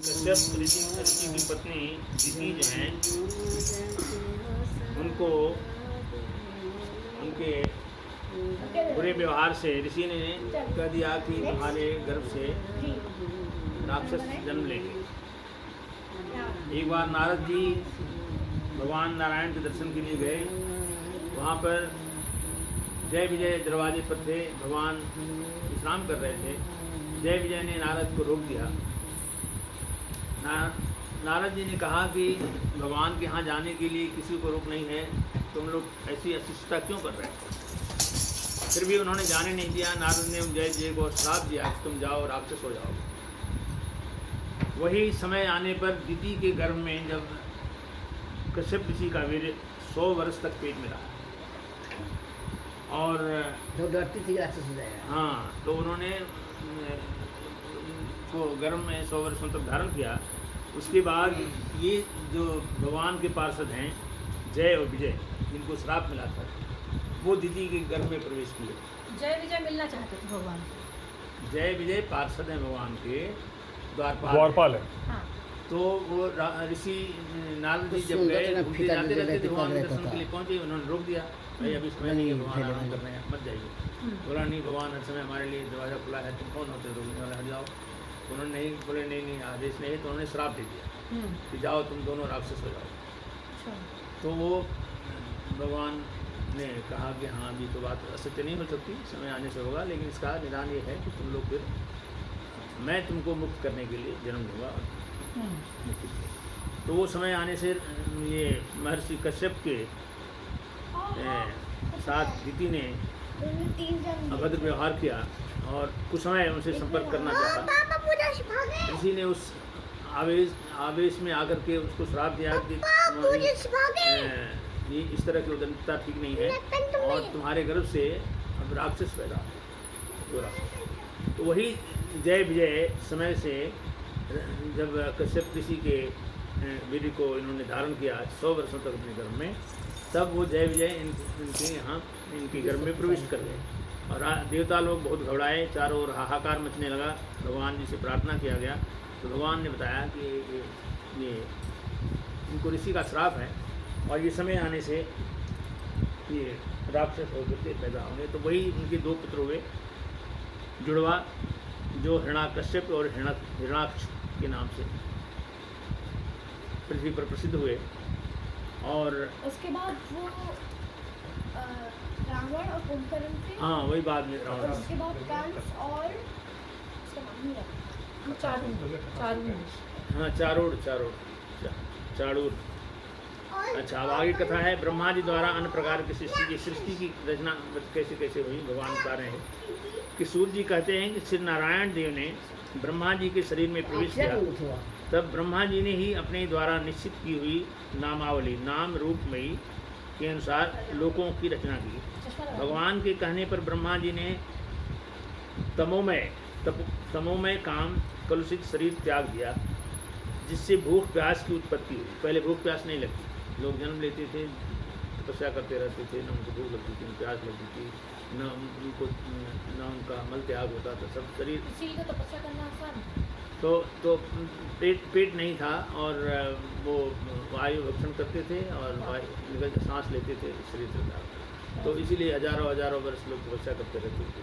कश्यप ऋषि की पत्नी दिति जो हैं उनको उनके बुरे व्यवहार से ऋषि ने कह दिया कि तुम्हारे गर्भ से राक्षस जन्म लेंगे। एक बार नारद जी भगवान नारायण के दर्शन के लिए गए। वहाँ पर जय विजय दरवाजे पर थे, भगवान विश्राम कर रहे थे। जय विजय ने नारद को रोक दिया। नारद जी ने कहा कि भगवान के यहाँ जाने के लिए किसी को रोक नहीं है, तुम लोग ऐसी अशिष्टता क्यों कर रहे हो। फिर भी उन्होंने जाने नहीं दिया। नारद ने जय विजय को श्राप दिया कि तुम जाओ, राक्षस हो जाओ। वही समय आने पर दिति के गर्भ में जब कश्यप ऋषि का वीर 100 वर्ष तक पेट में रहा और तो डरती थी राक्षस हो जाएगा। हाँ, तो उन्होंने को गर्भ में 100 वर्षों तक धारण किया। उसके बाद ये जो भगवान के पार्षद हैं जय और विजय, जिनको श्राप मिला था, वो दिति के गर्भ में प्रवेश किए। जय विजय मिलना चाहते थे भगवान से। जय विजय पार्षद हैं भगवान के, द्वारपाल है। हाँ। तो वो ऋषि नारद जी जब गए घूमते जाते रहते थे, भगवान के दर्शन के लिए पहुंचे। उन्होंने रोक दिया, भाई अभी समय नहीं है, भगवान आराम कर रहे हैं, मत जाइए। बोला नहीं, भगवान हर समय हमारे लिए दरवाजा खुला है, तुम कौन होते रोकने वाले, हट जाओ। उन्होंने नहीं बोले, नहीं आदेश नहीं, तो उन्होंने श्राप दे दिया कि जाओ तुम दोनों राक्षस हो जाओ। तो वो भगवान ने कहा कि हाँ, अभी तो बात असत्य नहीं हो सकती, समय आने से होगा, लेकिन इसका निदान ये है कि तुम लोग फिर मैं तुमको मुक्त करने के लिए जन्म दूंगा। तो वो समय आने से ये महर्षि कश्यप के साथ दिति ने अभद्र व्यवहार किया और कुछ समय उनसे संपर्क करना चाहा। ऋषि ने उस आवेश में आकर के उसको श्राप दिया कि ये इस तरह की उदंडता ठीक नहीं है और तुम्हारे गर्भ से अब राक्षस पैदा हो रहा। तो वही जय विजय समय से जब कश्यप ऋषि के वीर को इन्होंने धारण किया 100 वर्षों तक अपने गर्भ में, तब वो जय विजय इनके यहाँ इनके गर्भ में प्रवेश कर गए। और देवता लोग बहुत घबराए, चारों ओर हाहाकार मचने लगा। भगवान जी से प्रार्थना किया गया तो भगवान ने बताया कि ये इनको ऋषि का श्राप है और ये समय आने से ये राक्षस होकर के पैदा होंगे। तो वही उनके 2 पुत्र हुए, जुड़वा, जो हिरण्याकश्यप और हिरण्याक्ष के नाम से पृथ्वी पर प्रसिद्ध हुए। और उसके बाद वो रावण और कुंभकर्ण थे। हाँ, वही बाद में रावण। उसके बाद कंस और उसका नाम नहीं रहा, हाँ, चारूर। अच्छा, अब आगे कथा है। ब्रह्मा जी द्वारा अन्य प्रकार की सृष्टि की रचना कैसे कैसे हुई, भगवान बता रहे हैं कि सूर्य जी कहते हैं कि श्री नारायण देव ने ब्रह्मा जी के शरीर में प्रवेश किया, तब ब्रह्मा जी ने ही अपने द्वारा निश्चित की हुई नामावली नाम रूपमयी के अनुसार लोकों की रचना की। भगवान के कहने पर ब्रह्मा जी ने तमोमय काम कलुषित शरीर त्याग दिया, जिससे भूख प्यास की उत्पत्ति हुई। पहले भूख प्यास नहीं लगती, लोग जन्म लेते थे, तपस्या करते रहते थे, न उनको भूख लगती थी, न प्यास लगती थी, न उनको न उनका मल त्याग होता था, सब शरीर। इसीलिए तो तपस्या करना आसान है। तो पेट नहीं था और वो वायु भक्षण करते थे और वायु सांस लेते थे, शरीर चलता था। तो इसीलिए हजारों वर्ष लोग तपस्या करते रहते थे।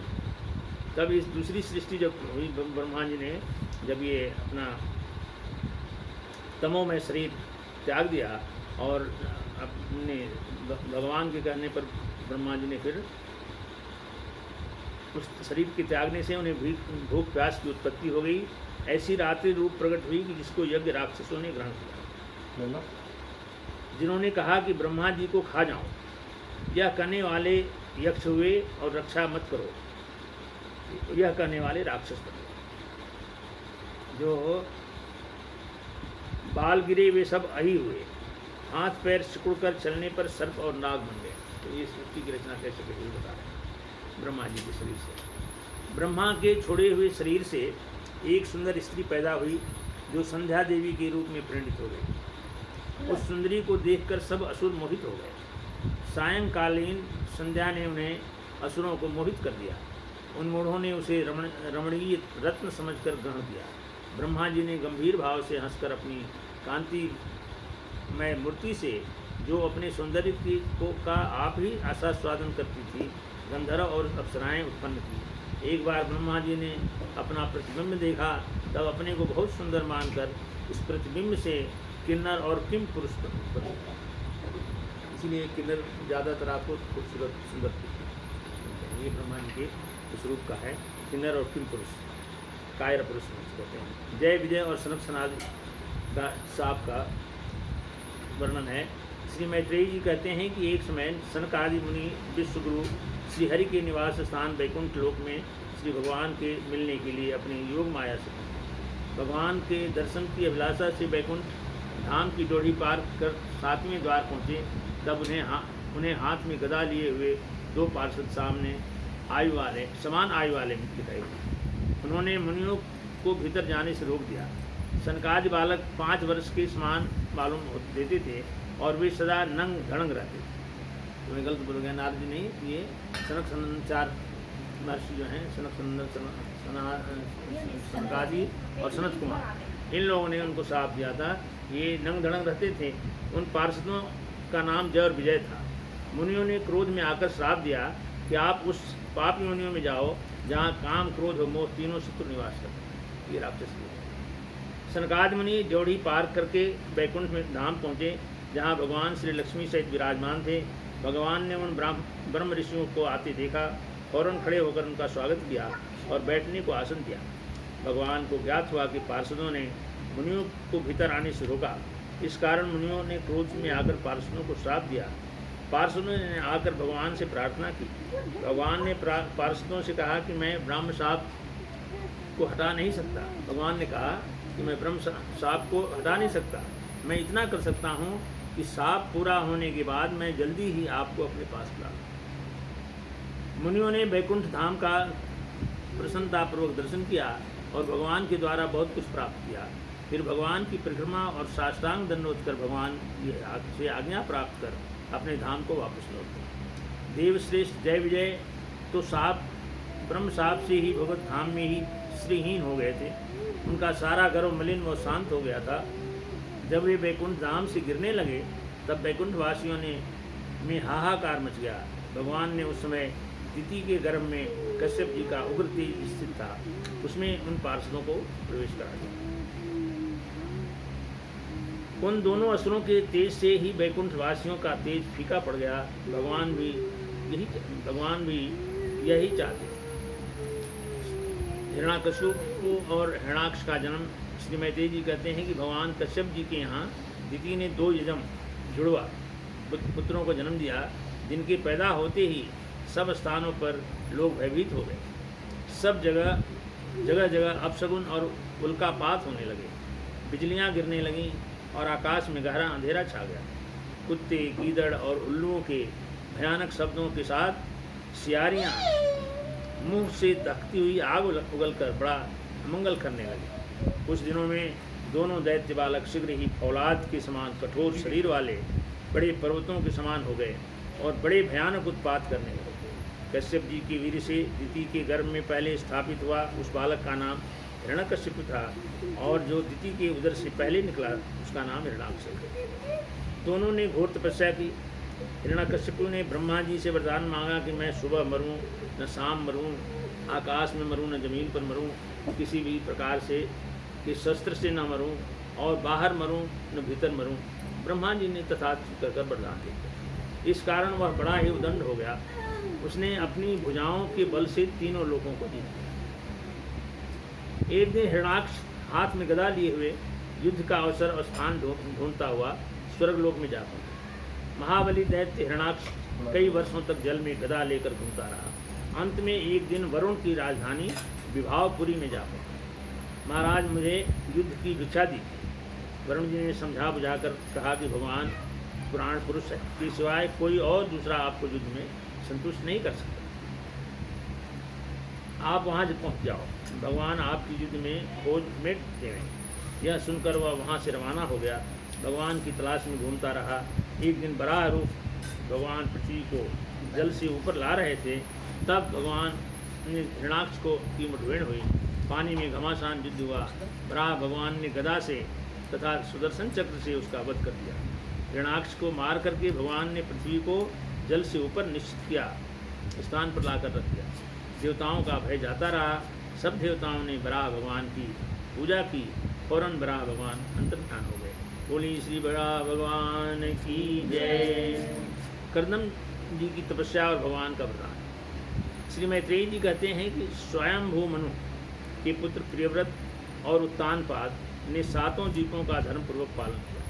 तब इस दूसरी सृष्टि जब हुई, ब्रह्मा जी ने जब ये अपना तमोमय शरीर त्याग दिया और अपने भगवान के कहने पर ब्रह्मा जी ने फिर उस शरीर के त्यागने से उन्हें भूख प्यास की उत्पत्ति हो गई। ऐसी रात्रि रूप प्रकट हुई कि जिसको यज्ञ राक्षसों ने ग्रहण किया, जिन्होंने कहा कि ब्रह्मा जी को खा जाओ। यह कहने वाले यक्ष हुए और रक्षा मत करो, यह कहने वाले राक्षस बने। जो बाल गिरे वे सब अही हुए, हाथ पैर सिकुड़ कर चलने पर सर्प और नाग बन गए। तो ये सृष्टि की रचना कैसे कैसे बता रहे हैं ब्रह्मा जी के शरीर से। ब्रह्मा के छोड़े हुए शरीर से एक सुंदर स्त्री पैदा हुई, जो संध्या देवी के रूप में परिणित हो गई। उस सुंदरी को देखकर सब असुर मोहित हो गए। सायंकालीन संध्या ने उन्हें असुरों को मोहित कर दिया। उन मूढ़ों ने उसे रमणीय रत्न समझकर ग्रहण किया। ब्रह्मा जी ने गंभीर भाव से हंसकर अपनी कांतिमय मूर्ति से, जो अपने सौंदर्य का आप ही आस्वादन करती थी, गंधर्व और अप्सराएं उत्पन्न की। एक बार ब्रह्मा जी ने अपना प्रतिबिंब देखा, तब अपने को बहुत सुंदर मानकर इस प्रतिबिंब से किन्नर और किम पुरुष बने। इसीलिए किन्नर ज़्यादातर आपको खूबसूरत सुंदर दिखते हैं। ये ब्रह्मा जी के उस रूप का है, किन्नर और किम पुरुष, कायर पुरुष कहते हैं। जय विजय और सनक सनाद का साप का वर्णन है। श्री मैत्रेयी जी कहते हैं कि एक समय सनक आदि मुनि विश्वगुरु श्रीहरि के निवास स्थान वैकुंठ लोक में श्री भगवान के मिलने के लिए अपनी योग माया से भगवान के दर्शन की अभिलाषा से वैकुंठ धाम की डोरी पार कर 7वें द्वार पहुँचे। तब उन्हें हाथ में गदा लिए हुए 2 पार्षद समान आयु वाले दिखाई दिए। उन्होंने मुनियों को भीतर जाने से रोक दिया। सनकादि बालक 5 वर्ष के समान मालूम देते थे और वे सदा नंग धड़ंग रहते थे। तो मैं गलत बोल गया, नारद जी नहीं, ये सनक सनंदन 4 महर्षि जो हैं, सनक सनंदन, सनकादि और सनत कुमार, इन लोगों ने उनको श्राप दिया था। ये नंग धड़ंग रहते थे। उन पार्षदों का नाम जय और विजय था। मुनियों ने क्रोध में आकर श्राप दिया कि आप उस पाप योनियों में जाओ जहाँ काम, क्रोध और मोह तीनों शत्रु निवास करते। ये राक्षस है। सनकादि मुनि जोड़ी पार करके वैकुंठ में धाम पहुँचे, जहाँ भगवान श्री लक्ष्मी सहित विराजमान थे। भगवान ने उन ब्रह्म ऋषियों को आते देखा, फौरन खड़े होकर उनका स्वागत किया और बैठने को आसन दिया। भगवान को ज्ञात हुआ कि पार्षदों ने मुनियों को भीतर आने से रोका। इस कारण मुनियों ने क्रोध में आकर पार्षदों को श्राप दिया। पार्षदों ने आकर भगवान से प्रार्थना की। भगवान ने पार्षदों से कहा कि मैं ब्रह्म शाप को हटा नहीं सकता। भगवान ने कहा कि मैं ब्रह्म शाप को हटा नहीं सकता, मैं इतना कर सकता हूँ कि शाप पूरा होने के बाद मैं जल्दी ही आपको अपने पास बुला लूँ। मुनियों ने वैकुंठ धाम का प्रसन्नतापूर्वक दर्शन किया और भगवान के द्वारा बहुत कुछ प्राप्त किया। फिर भगवान की परिक्रमा और साष्टांग दंडवत कर भगवान से आज्ञा प्राप्त कर अपने धाम को वापस लौटे। देवश्रेष्ठ जय विजय तो ब्रह्म साप से ही भगवत धाम में ही श्रीहीन हो गए थे। उनका सारा गर्व मलिन व शांत हो गया था। जब वे वैकुंठ धाम से गिरने लगे, तब वैकुंठ वासियों में हाहाकार मच गया। भगवान ने उस समय दिति के गर्भ में कश्यप जी का उग्र तेज स्थित था, उसमें उन पार्षदों को प्रवेश करा दिया। उन दोनों असुरों के तेज से ही वैकुंठ वासियों का तेज फीका पड़ गया। भगवान भी यही चाहते। हिरण्याकश्यप और हिरण्याक्ष का जन्म श्री मैत्रेयी जी कहते हैं कि भगवान कश्यप जी के यहाँ दिति ने 2 यजम जुड़वा पुत्रों को जन्म दिया, जिनके पैदा होते ही सब स्थानों पर लोग भयभीत हो गए। सब जगह अपशगुन और उल्कापात होने लगे, बिजलियां गिरने लगीं और आकाश में गहरा अंधेरा छा गया। कुत्ते, गीदड़ और उल्लुओं के भयानक शब्दों के साथ सियारियां मुंह से दहकती हुई आग उगलकर बड़ा अमंगल करने लगे। कुछ दिनों में दोनों दैत्य बालक शीघ्र ही फौलाद के समान कठोर शरीर वाले बड़े पर्वतों के समान हो गए और बड़े भयानक उत्पात करने लगे। कश्यप जी की वीर से दिति के गर्भ में पहले स्थापित हुआ उस बालक का नाम हिरण्यकश्यप था, और जो दिति के उदर से पहले निकला उसका नाम हिरण्याक्ष है। दोनों ने घोर तपस्या की। हिरण्यकश्यप ने ब्रह्मा जी से वरदान मांगा कि मैं सुबह मरूं न शाम मरूं, आकाश में मरूं न जमीन पर मरूं, किसी भी प्रकार से कि शस्त्र से न मरूं और बाहर मरूं न भीतर मरूं। ब्रह्मा जी ने तथास्तु कहकर वरदान दिया। इस कारण वह बड़ा ही उदंड हो गया। उसने अपनी भुजाओं के बल से तीनों लोगों को जीता। एक दिन हिरण्याक्ष हाथ में गदा लिए हुए युद्ध का अवसर और स्थान ढूंढता हुआ स्वर्गलोक में जा पहुंचा। महाबली दैत्य हिरण्याक्ष कई वर्षों तक जल में गदा लेकर घूमता रहा। अंत में एक दिन वरुण की राजधानी विभावपुरी में जा पहुंचा। महाराज, मुझे युद्ध की भिक्षा दी। वरुण जी ने समझा बुझाकर कहा कि भगवान पुराण पुरुष के सिवाय कोई और दूसरा आपको युद्ध में संतुष्ट नहीं कर सकता। आप वहाँ पहुँच जाओ, भगवान आपकी युद्ध में खोज मिट देंगे। यह सुनकर वह वहाँ से रवाना हो गया। भगवान की तलाश में घूमता रहा। एक दिन बराह रूप भगवान पृथ्वी को जल से ऊपर ला रहे थे, तब भगवान हिरण्याक्ष की मुठभेड़ हुई। पानी में घमासान युद्ध हुआ। वराह भगवान ने गदा से तथा सुदर्शन चक्र से उसका वध कर दिया। हिरण्याक्ष को मार करके भगवान ने पृथ्वी को जल से ऊपर निश्चित किया स्थान पर लाकर रख दिया। देवताओं का भय जाता रहा। सब देवताओं ने वराह भगवान की पूजा की। फौरन वराह भगवान अंतर्धान हो गए। बोली श्री वराह भगवान की जय। कर्दम जी की तपस्या और भगवान का वरदान। श्री मैत्रेयी जी कहते हैं कि स्वयंभू मनु के पुत्र प्रियव्रत और उत्तानपाद ने 7 द्वीपों का धर्मपूर्वक पालन किया।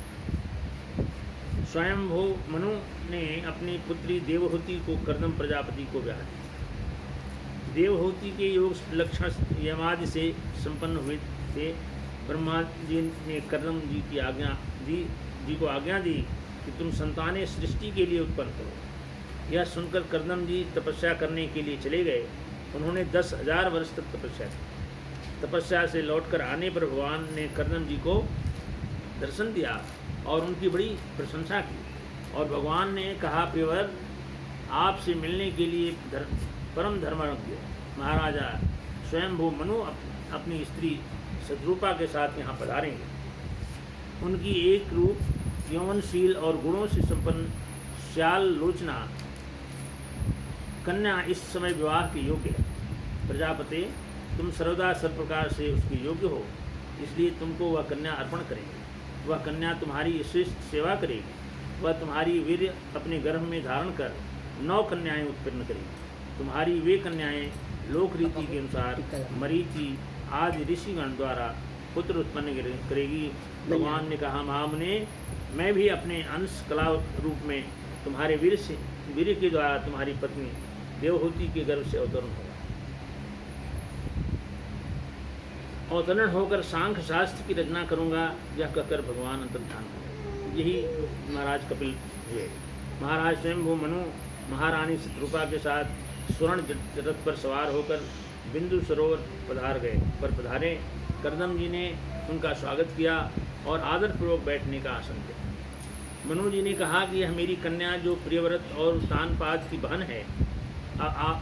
स्वयंभू मनु ने अपनी पुत्री देवहूति को कर्दम प्रजापति को ब्याह दिया। देवहूति के योग लक्षण यमादि से संपन्न हुए थे। ब्रह्मा जी ने कर्दम जी को आज्ञा दी कि तुम संतानें सृष्टि के लिए उत्पन्न करो। यह सुनकर कर्दम जी तपस्या करने के लिए चले गए। उन्होंने 10,000 वर्ष तक तपस्या की। तपस्या से लौटकर आने पर भगवान ने कर्दम जी को दर्शन दिया और उनकी बड़ी प्रशंसा की। और भगवान ने कहा, प्रियवर, आपसे मिलने के लिए परम धर्मज्ञ महाराजा स्वयंभू मनु अपनी स्त्री सद्रूपा के साथ यहाँ पधारेंगे। उनकी एक रूप यौवनशील और गुणों से संपन्न श्याल लोचना कन्या इस समय विवाह के योग्य है। प्रजापति, तुम सर्वदा सब प्रकार से उसके योग्य हो, इसलिए तुमको वह कन्या अर्पण करेगी। वह कन्या तुम्हारी श्रेष्ठ सेवा करेगी। वह तुम्हारी वीर्य अपने गर्भ में धारण कर 9 कन्याएं उत्पन्न करेगी। तुम्हारी वे कन्याएं लोक रीति के अनुसार मरीचि आदि ऋषिगण द्वारा पुत्र उत्पन्न करेगी। भगवान ने कहा, महामुने, मैं भी अपने अंश कला रूप में तुम्हारे वीर्य के द्वारा तुम्हारी पत्नी देवहूति के गर्भ से अवतरण होकर सांख्य शास्त्र की रचना करूंगा। यह कहकर भगवान अंतर्धान हुए। यही महाराज कपिल हुए। महाराज स्वयंभू मनु महारानी शत्रुपा के साथ स्वर्ण रथ पर सवार होकर बिंदु सरोवर पधारे। कर्दम जी ने उनका स्वागत किया और आदरपूर्वक बैठने का आसन दिया। मनु जी ने कहा कि यह मेरी कन्या जो प्रियव्रत और उत्तानपाद की बहन है,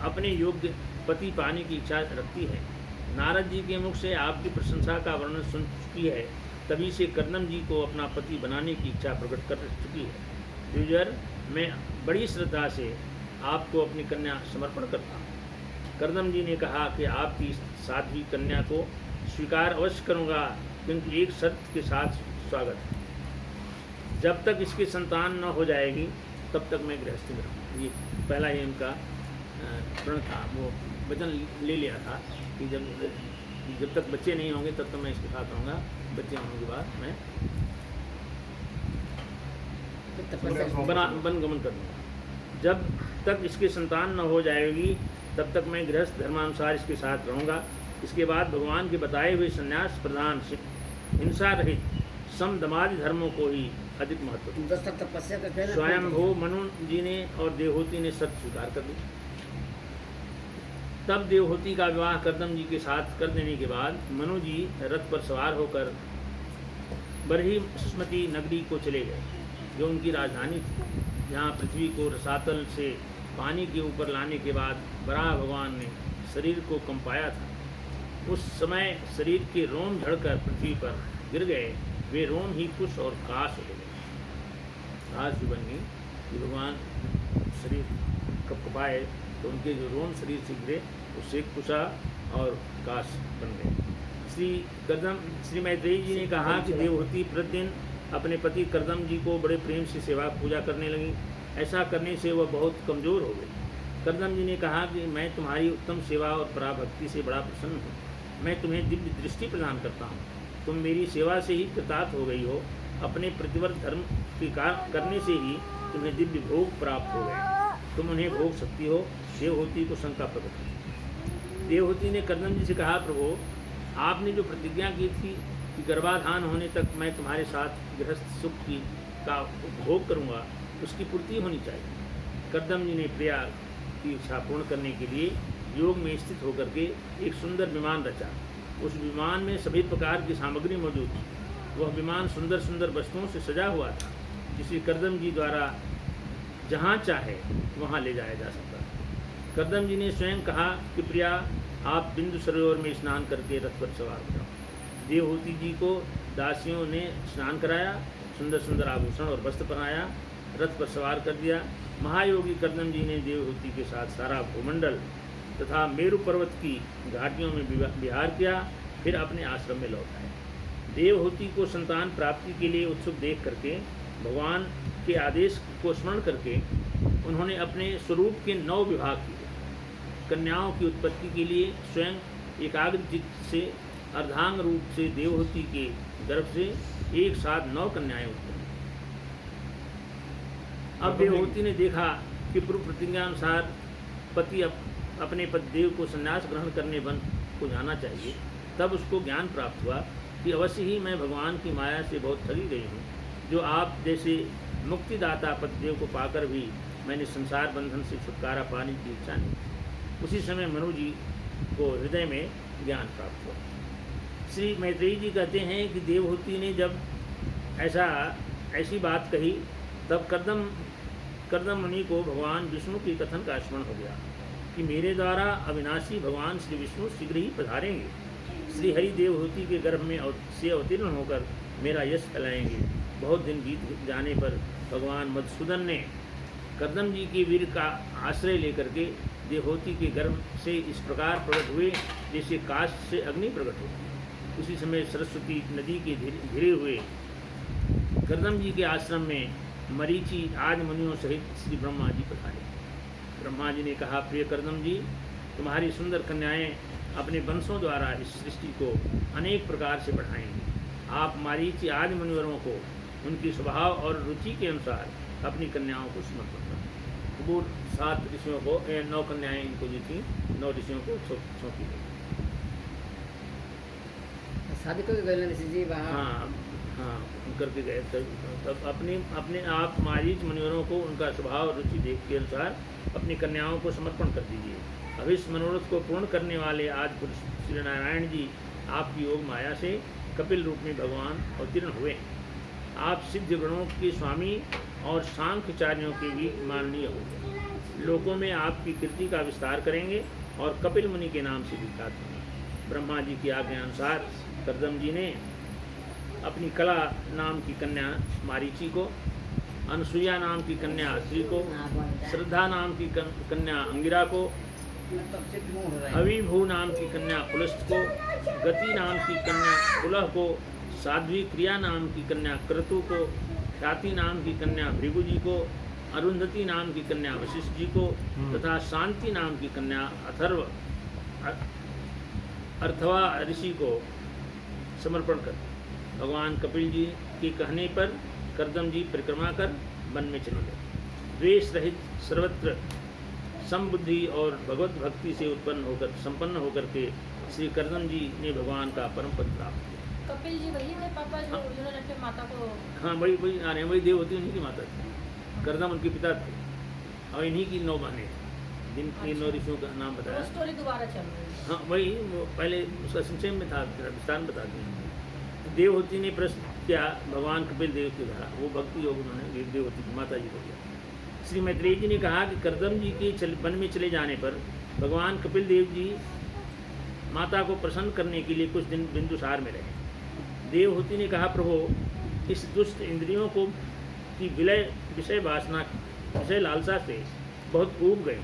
अपने योग्य पति पाने की इच्छा रखती है। नारद जी के मुख से आपकी प्रशंसा का वर्णन सुन चुकी है, तभी से कर्दम जी को अपना पति बनाने की इच्छा प्रकट कर चुकी है। द्विजर, मैं बड़ी श्रद्धा से आपको अपनी कन्या समर्पण करता हूँ। कर्दम जी ने कहा कि आपकी साध्वी कन्या को स्वीकार अवश्य करूँगा, किंतु एक शर्त के साथ स्वागत है। जब तक इसकी संतान न हो जाएगी तब तक मैं गृहस्थी में रहूँगा। ये पहला ही उनका प्रण था। वो वचन ले लिया था कि जब तक बच्चे नहीं होंगे तब तक मैं इसके साथ रहूँगा। बच्चे होने के बाद मैं वनगमन करूँगा। जब तक इसकी संतान न हो जाएगी तब तक मैं गृहस्थ धर्मानुसार इसके साथ रहूँगा। इसके बाद भगवान के बताए हुए संन्यास प्रदान हिंसा रहित सम दमादि धर्मों को ही अधिक महत्व दिया। तपस्या करके स्वयंभू मनु जी ने और देवहूति ने शर्त स्वीकार कर दी। तब देवहूति का विवाह कर्दम जी के साथ कर देने के बाद मनु जी रथ पर सवार होकर बरहिस्मती नगरी को चले गए, जो उनकी राजधानी थी। जहाँ पृथ्वी को रसातल से पानी के ऊपर लाने के बाद वराह भगवान ने शरीर को कंपाया था। उस समय शरीर के रोम झड़कर पृथ्वी पर गिर गए। वे रोम ही कुश और काश हो गए। घास भी बन गई कि भगवान शरीर कपाए तो उनके जो रोम शरीर से गिरे उससे कुशा और काश बन गए। श्री मैत्रेयी जी ने कहा कि देवहूति प्रतिदिन अपने पति कर्दम जी को बड़े प्रेम से सेवा पूजा करने लगी। ऐसा करने से वह बहुत कमज़ोर हो गई। कर्दम जी ने कहा कि मैं तुम्हारी उत्तम सेवा और पराभक्ति से बड़ा प्रसन्न हूँ। मैं तुम्हें दिव्य दृष्टि प्रदान करता हूँ। तुम मेरी सेवा से ही कृतार्थ हो गई हो। अपने प्रतिव्रत धर्म के कार्य करने से ही तुम्हें दिव्य भोग प्राप्त हो गए। तुम उन्हें भोग सकती हो। देवहूति को शंका प्रकट हुई। देवहूति ने कर्दम जी से कहा, प्रभु, आपने जो प्रतिज्ञा की थी कि गर्भाधान होने तक मैं तुम्हारे साथ गृहस्थ सुख का उपभोग करूँगा, उसकी पूर्ति होनी चाहिए। कर्दम जी ने प्रिया की इच्छा पूर्ण करने के लिए योग में स्थित होकर के एक सुंदर विमान रचा। उस विमान में सभी प्रकार की सामग्री मौजूद थी। वह विमान सुंदर सुंदर वस्तुओं से सजा हुआ था, जिसे कर्दम जी द्वारा जहाँ चाहे वहाँ ले जाया जा सकता था। कर्दम जी ने स्वयं कहा कि प्रिया, आप बिंदु सरोवर में स्नान करके रथ पर सवार हो जाओ। देवहूति जी को दासियों ने स्नान कराया, सुंदर सुंदर आभूषण और वस्त्र पहनाया, रथ पर सवार कर दिया। महायोगी कर्दम जी ने देवहूति के साथ सारा भूमंडल तथा मेरु पर्वत की घाटियों में विहार किया, फिर अपने आश्रम में लौट आए। देवहूति को संतान प्राप्ति के लिए उत्सुक देख करके भगवान के आदेश को स्मरण करके उन्होंने अपने स्वरूप के 9 विभाग किए। कन्याओं की उत्पत्ति के लिए स्वयं एकाग्रचित्त से अर्धांग रूप से देवहूति के गर्भ से एक साथ 9 कन्याएं उत्पन्न। अब देवहूति ने देखा कि पूर्व प्रतिज्ञानुसार पति अपने पतिदेव को संन्यास ग्रहण करने वन को जाना चाहिए। तब उसको ज्ञान प्राप्त हुआ कि अवश्य ही मैं भगवान की माया से बहुत ठगी गई हूँ, जो आप जैसे मुक्तिदाता पतिदेव को पाकर भी मैंने संसार बंधन से छुटकारा पाने की इच्छा नहीं। उसी समय मनु जी को हृदय में ज्ञान प्राप्त हुआ। श्री मैत्रेयी जी कहते हैं कि देवहूति ने जब ऐसी बात कही तब कर्दम मुनि को भगवान विष्णु के कथन का स्मरण हो गया कि मेरे द्वारा अविनाशी भगवान श्री विष्णु शीघ्र ही पधारेंगे। श्री हरि देवहूति के गर्भ में से अवतीर्ण होकर मेरा यश फैलाएंगे। बहुत दिन बीत जाने पर भगवान मधुसूदन ने कर्दम जी के वीर का आश्रय लेकर के देवहूति के गर्भ से इस प्रकार प्रकट हुए जैसे काष्ठ से अग्नि प्रकट होती है। उसी समय सरस्वती नदी के घिरे हुए कर्दम जी के आश्रम में मरीचि आदि मुनियों सहित श्री ब्रह्मा जी पधारे। ब्रह्मा जी ने कहा, प्रिय कर्दम जी, तुम्हारी सुंदर कन्याएं अपने वंशों द्वारा इस सृष्टि को अनेक प्रकार से बढ़ाएंगी। आप मरीचि आदि मुनिवरों को उनकी स्वभाव और रुचि के अनुसार अपनी कन्याओं को समर्पण करें। वो 7 ऋषियों को 9 कन्याएं इनको दी थी, 9 ऋषियों को सौंपी गई। शादी को गए ऋषि जी वहाँ। हाँ करके गए। तब अपने आप मरीचि मुनिवरों को उनका स्वभाव और रुचि देख के अनुसार अपनी कन्याओं को समर्पण कर दीजिए। अब इस मनोरथ को पूर्ण करने वाले आज पुरुष श्री नारायण जी आपकी योग माया से कपिल रूप में भगवान अवतीर्ण हुए। आप सिद्ध गणों के स्वामी और सांख्यचार्यों के भी माननीय होंगे। लोकों में आपकी कीर्ति का विस्तार करेंगे और कपिल मुनि के नाम से विख्यात होंगे। ब्रह्मा जी की आज्ञा अनुसार कर्दम जी ने अपनी कला नाम की कन्या मारीचि को, अनसुईया नाम की कन्या अत्रि को, श्रद्धा नाम की कन्या अंगिरा को, अविभू नाम की कन्या पुलस्त को, गति नाम की कन्या पुलह को, साध्वी क्रिया नाम की कन्या क्रतु को, ख्याति नाम की कन्या भृगु जी को, अरुंधति नाम की कन्या वशिष्ठ जी को तथा शांति नाम की कन्या अर्थवा ऋषि को समर्पण कर भगवान कपिल जी के कहने पर कर्दम जी परिक्रमा कर वन में चले गए। द्वेष रहित सर्वत्र समबुद्धि और भगवत भक्ति से संपन्न होकर के श्री कर्दम जी ने भगवान का परम पद प्राप्त किया। कपिल जी वही थे पापा जिन्होंने अपने माता को। हाँ वही आ रहे हैं, वही देवहूति उन्हीं की माता थी। कर्दम उनके पिता थे और इन्हीं की 9 बहनें थी जिनकी 9 ऋषियों का नाम बताया। स्टोरी दोबारा चल रही है। हाँ वही, वो पहले उसका संक्षेप में था, विस्तार में बता दिया। देवहूति ने प्रश्न किया भगवान कपिल देव के द्वारा, वो भक्ति योग उन्होंने देवहूति की माता जी को दिया। श्री मैत्रेयी जी ने कहा कि कर्दम जी के वन में चले जाने पर भगवान कपिल देव जी माता को प्रसन्न करने के लिए कुछ दिन बिंदुसार में रहे। देवहूति ने कहा, प्रभु, इस दुष्ट इंद्रियों को की विषय लालसा से बहुत ऊब गए।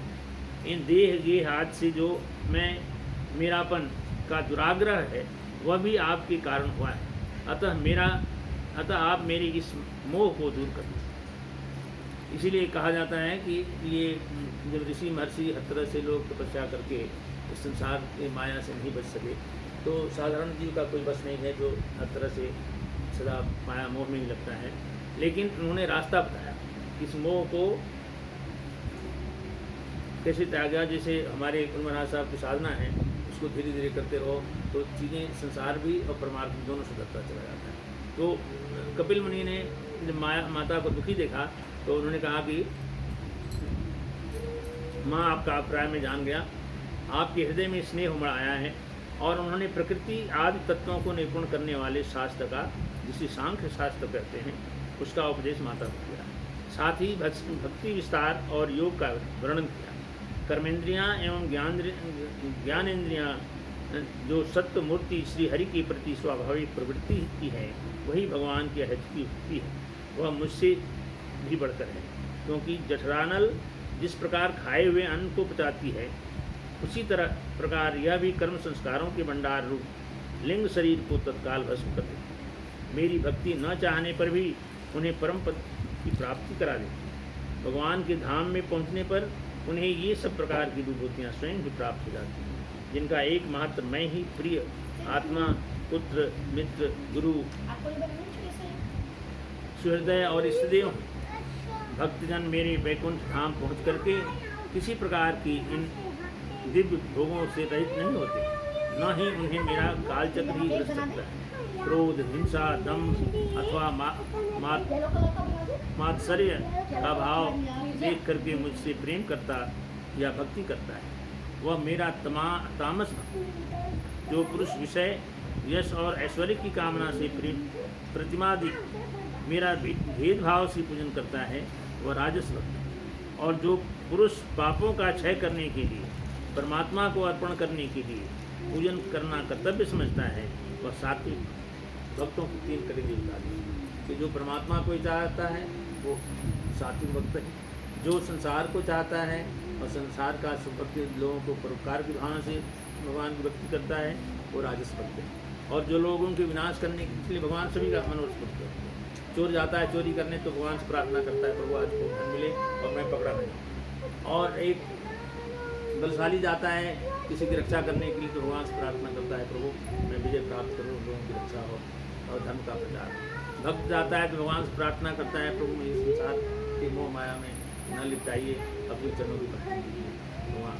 इन देह गे हाथ से जो मेरापन का दुराग्रह है वह भी आपके कारण हुआ है। अतः आप मेरे इस मोह को दूर कर दीजिए। इसीलिए कहा जाता है कि ये जब ऋषि महर्षि हर तरह से लोग तपस्या करके इस संसार के माया से नहीं बच सके, तो साधारण जीव का कोई बस नहीं है जो हर तरह से सदा माया मोह में ही लगता है। लेकिन उन्होंने रास्ता बताया, इस मोह को कैसे त्यागा। जैसे हमारे कुल महाराज साहब की साधना है, उसको धीरे धीरे करते रहो तो चीज़ें संसार भी और परमार्थ दोनों सुधरता चला जाता है। तो कपिल मुनि ने जब माता को दुखी देखा तो उन्होंने कहा कि माँ, आपका अभिप्राय में जान गया, आपके हृदय में स्नेह उमड़ आया है। और उन्होंने प्रकृति आदि तत्वों को निपुण करने वाले शास्त्र का, जिसे सांख्य शास्त्र कहते हैं, उसका उपदेश माता को किया। साथ ही भक्ति विस्तार और योग का वर्णन किया। कर्मेंद्रियां एवं ज्ञानेंद्रियां जो सत्य मूर्ति श्री हरि के प्रति स्वाभाविक प्रवृत्ति की है, वही भगवान की अहित की युक्ति है। वह मुझसे भी बढ़कर है, क्योंकि जठरानल जिस प्रकार खाए हुए अन्न को पचाती है, उसी प्रकार यह भी कर्म संस्कारों के भंडार रूप लिंग शरीर को तत्काल भस्म कर देती है। मेरी भक्ति न चाहने पर भी उन्हें परम पद की प्राप्ति करा देती है। भगवान के धाम में पहुंचने पर उन्हें ये सब प्रकार की विभूतियाँ स्वयं भी प्राप्त हो जाती हैं, जिनका एकमात्र मैं ही प्रिय आत्मा, पुत्र, मित्र, गुरु, आपको ये बताना कैसे है? सुहृदय और इष्टदेव हूँ। भक्तजन मेरे वैकुंठ धाम पहुँच करके किसी प्रकार की इन दिव्य भोगों से रहित नहीं होते, न ही उन्हें मेरा कालचक्र ही ग्रस्त करता है। क्रोध, हिंसा, दम्भ अथवा येलो कलर का बना दो। मात्सर्य का भाव देख करके मुझसे प्रेम करता या भक्ति करता है, वह मेरा तामस भक्त। जो पुरुष विषय, यश और ऐश्वर्य की कामना से प्रतिमादि मेरा भेदभाव से पूजन करता है, वह राजस भक्त। और जो पुरुष पापों का क्षय करने के लिए, परमात्मा को अर्पण करने के लिए पूजन करना कर्तव्य समझता है, वह सात्विक। भक्तों की 3 कैटेगरी बता दी कि जो परमात्मा को चाहता है वो सात्विक भक्त है, जो संसार को चाहता है और संसार का सुख लोगों को परोपकार की भावना से भगवान की भक्ति करता है, वो राजस भक्त है। और जो लोगों के विनाश करने के लिए भगवान सभी का मनोरथ करते हैं। चोर जाता है चोरी करने तो भगवान से प्रार्थना करता है, प्रभु आज को धन मिले और मैं पकड़ा नहीं। और एक बलशाली जाता है किसी की रक्षा करने के लिए तो भगवान से प्रार्थना करता है, प्रभु मैं विजय प्राप्त करूँ, लोगों की रक्षा हो और धर्म का प्रचार। भक्त जाता है तो भगवान से प्रार्थना करता है, प्रभु मेरे संसार के मोह माया में न लिपटाइए, अपने चरणों की भक्ति कीजिए भगवान।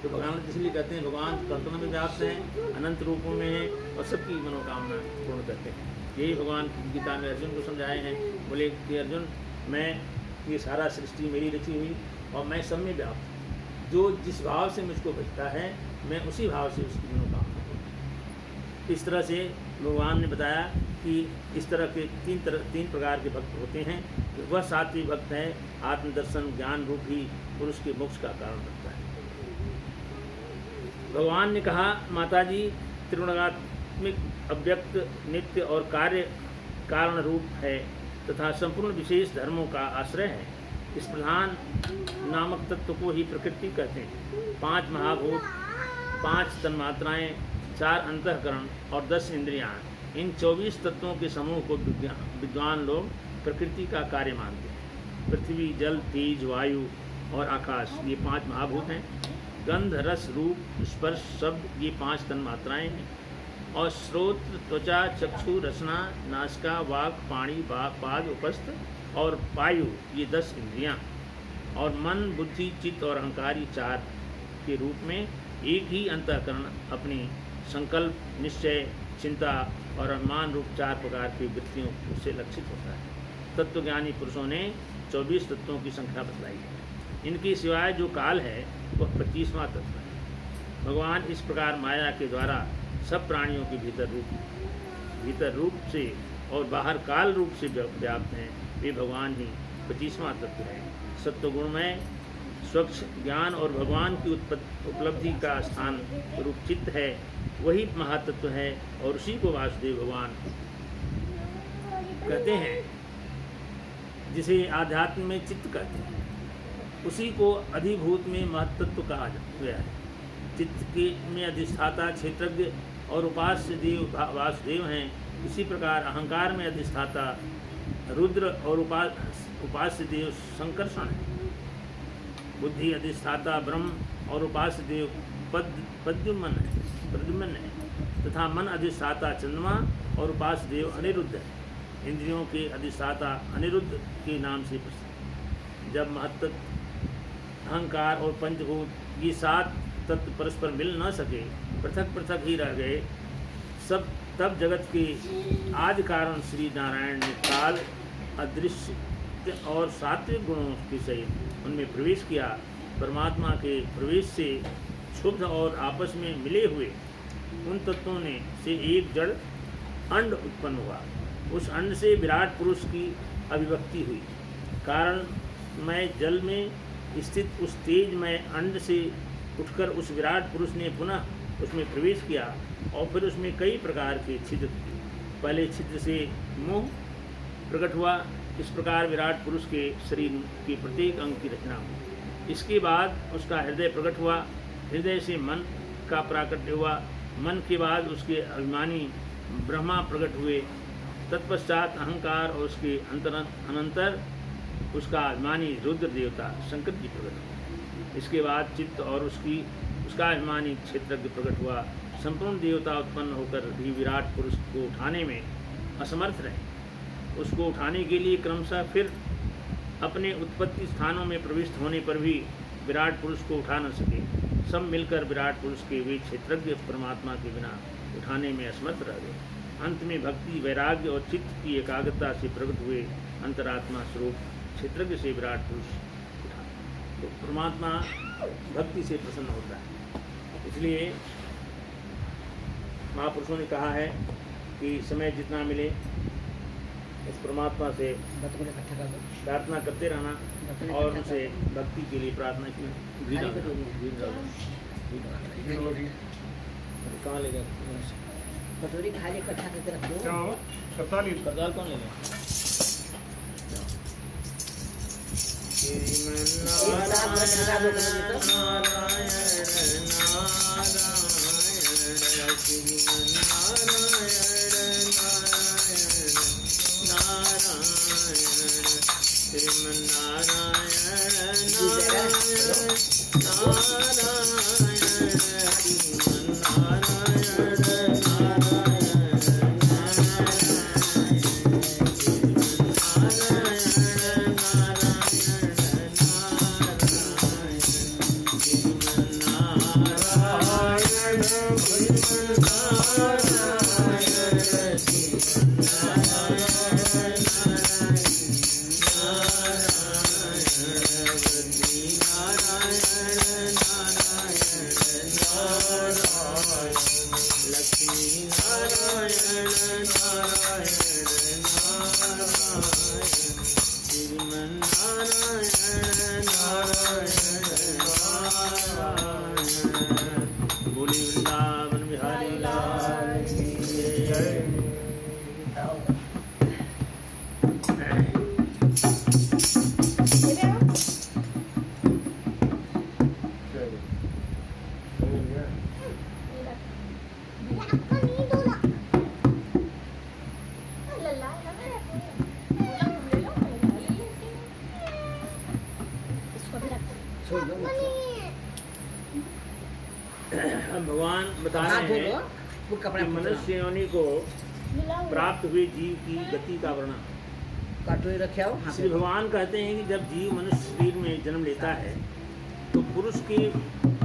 तो भगवान इसलिए कहते हैं भगवान कर्तनों में व्याप्त हैं, अनंत रूपों में हैं और सबकी मनोकामना पूर्ण करते हैं। यही भगवान गीता में अर्जुन को समझाए हैं। बोले कि अर्जुन, मैं ये सारा सृष्टि मेरी रची हुई और मैं सब में व्याप्त हूँ। जो जिस भाव से मुझको भजता है, मैं उसी भाव से उसकी मनोकामना करता हूँ। इस तरह से भगवान ने बताया कि इस तरह के तीन प्रकार के भक्त होते हैं। वह सात्विक भक्त है, आत्मदर्शन ज्ञान रूप ही पुरुष के मोक्ष का कारण बनता है। भगवान ने कहा, माताजी त्रिगुणात्मिक, अव्यक्त, नित्य और कार्य कारण रूप है तथा संपूर्ण विशेष धर्मों का आश्रय है। इस प्रधान नामक तत्व को ही प्रकृति कहते हैं। 5 महाभूत, 5 तन्मात्राएँ, 4 अंतःकरण और 10 इंद्रियाँ, इन 24 तत्वों के समूह को विद्वान लोग प्रकृति का कार्य मानते हैं। पृथ्वी, जल, तेज, वायु और आकाश, ये 5 महाभूत हैं। गंध, रस, रूप, स्पर्श, शब्द, ये 5 तन्मात्राएँ हैं। और स्रोत, त्वचा, चक्षु, रसना, नासिका, वाक, पाणी, पाद, उपस्थ और वायु, ये 10 इंद्रियाँ। और मन, बुद्धि, चित्त और अहंकार, ये 4 के रूप में एक ही अंतःकरण अपनी संकल्प, निश्चय, चिंता और अनुमान रूप 4 प्रकार की वृत्तियों से लक्षित होता है। तत्वज्ञानी पुरुषों ने 24 तत्वों की संख्या बतलाई है। इनके सिवाय जो काल है वह 25वां तत्व है। भगवान इस प्रकार माया के द्वारा सब प्राणियों के भीतर रूप से और बाहर काल रूप से व्याप्त हैं। वे भगवान ही 25वां तत्व है। सत्वगुणमय स्वच्छ ज्ञान और भगवान की उपलब्धि का स्थान रूप चित्त है, वही महातत्व है और उसी को वासुदेव भगवान कहते हैं, जिसे आध्यात्म में चित्त कहते हैं। उसी को अधिभूत में महत्त्व कहा गया है। चित्त के में अधिष्ठाता क्षेत्रज्ञ और उपास्य देव वासुदेव हैं। इसी प्रकार अहंकार में अधिष्ठाता रुद्र और उपास्य देव संकर्षण है। बुद्धि अधिष्ठाता ब्रह्म और उपास्य देव प्रद्युम्न है तथा मन अधिष्ठाता चंद्रमा और उपास्य देव अनिरुद्ध है। इंद्रियों के अधिष्ठाता अनिरुद्ध के नाम से प्रसिद्ध। जब महत्त्व, अहंकार और पंचभूत ये 7 तत्व परस्पर मिल न सके, पृथक पृथक ही रह गए, तब जगत के आदि कारण श्री नारायण ने काल, अदृश्य और सात्विक गुणों के सहित उनमें प्रवेश किया। परमात्मा के प्रवेश से क्षुब्ध और आपस में मिले हुए उन तत्वों ने से एक जड़ अंड उत्पन्न हुआ। उस अंड से विराट पुरुष की अभिव्यक्ति हुई। कारण मैं जल में स्थित उस तेजमय अंड से उठकर उस विराट पुरुष ने पुनः उसमें प्रवेश किया और फिर उसमें कई प्रकार के छिद्र। पहले छिद्र से मुंह प्रकट हुआ। इस प्रकार विराट पुरुष के शरीर के प्रत्येक अंग की रचना हुई। इसके बाद उसका हृदय प्रकट हुआ। हृदय से मन का प्राकट्य हुआ। मन के बाद उसके अभिमानी ब्रह्मा प्रकट हुए। तत्पश्चात अहंकार और उसके अनंतर उसका अभिमानी रुद्र देवता शंकर जी प्रकट हुए। इसके बाद चित्त और उसका अभिमानी क्षेत्रज्ञ प्रकट हुआ। संपूर्ण देवता उत्पन्न होकर भी विराट पुरुष को उठाने में असमर्थ रहे। उसको उठाने के लिए क्रमशः फिर अपने उत्पत्ति स्थानों में प्रविष्ट होने पर भी विराट पुरुष को उठा न सके। सब मिलकर विराट पुरुष के वे क्षेत्रज्ञ परमात्मा के बिना उठाने में असमर्थ रह गए। अंत में भक्ति, वैराग्य और चित्त की एकाग्रता से प्रकट हुए अंतरात्मा स्वरूप क्षेत्रज्ञ से विराट पुरुष उठा। तो परमात्मा भक्ति से प्रसन्न होता है। इसलिए महापुरुषों ने कहा है कि समय जितना मिले उस परमात्मा से भक्तों को इकट्ठा कर दो। प्रार्थना करते रहना और उनसे भक्ति के लिए प्रार्थना की। कहाँ ले गए? कटोरी खाली इकट्ठा करके रख दो। क्या हो? करताली करताल कौन ले गए? बोली वृंदावन बिहारी लाल की जय। छोड़ दो मत। भगवान बता हाथ धो रहे लो, हैं वो कपड़ा कि मनुष्य योनि को प्राप्त हुए जीव की गति का वर्णन। कटोरी रखे आओ। हाँ, श्री भगवान कहते हैं कि जब जीव मनुष्य शरीर में जन्म लेता है तो पुरुष के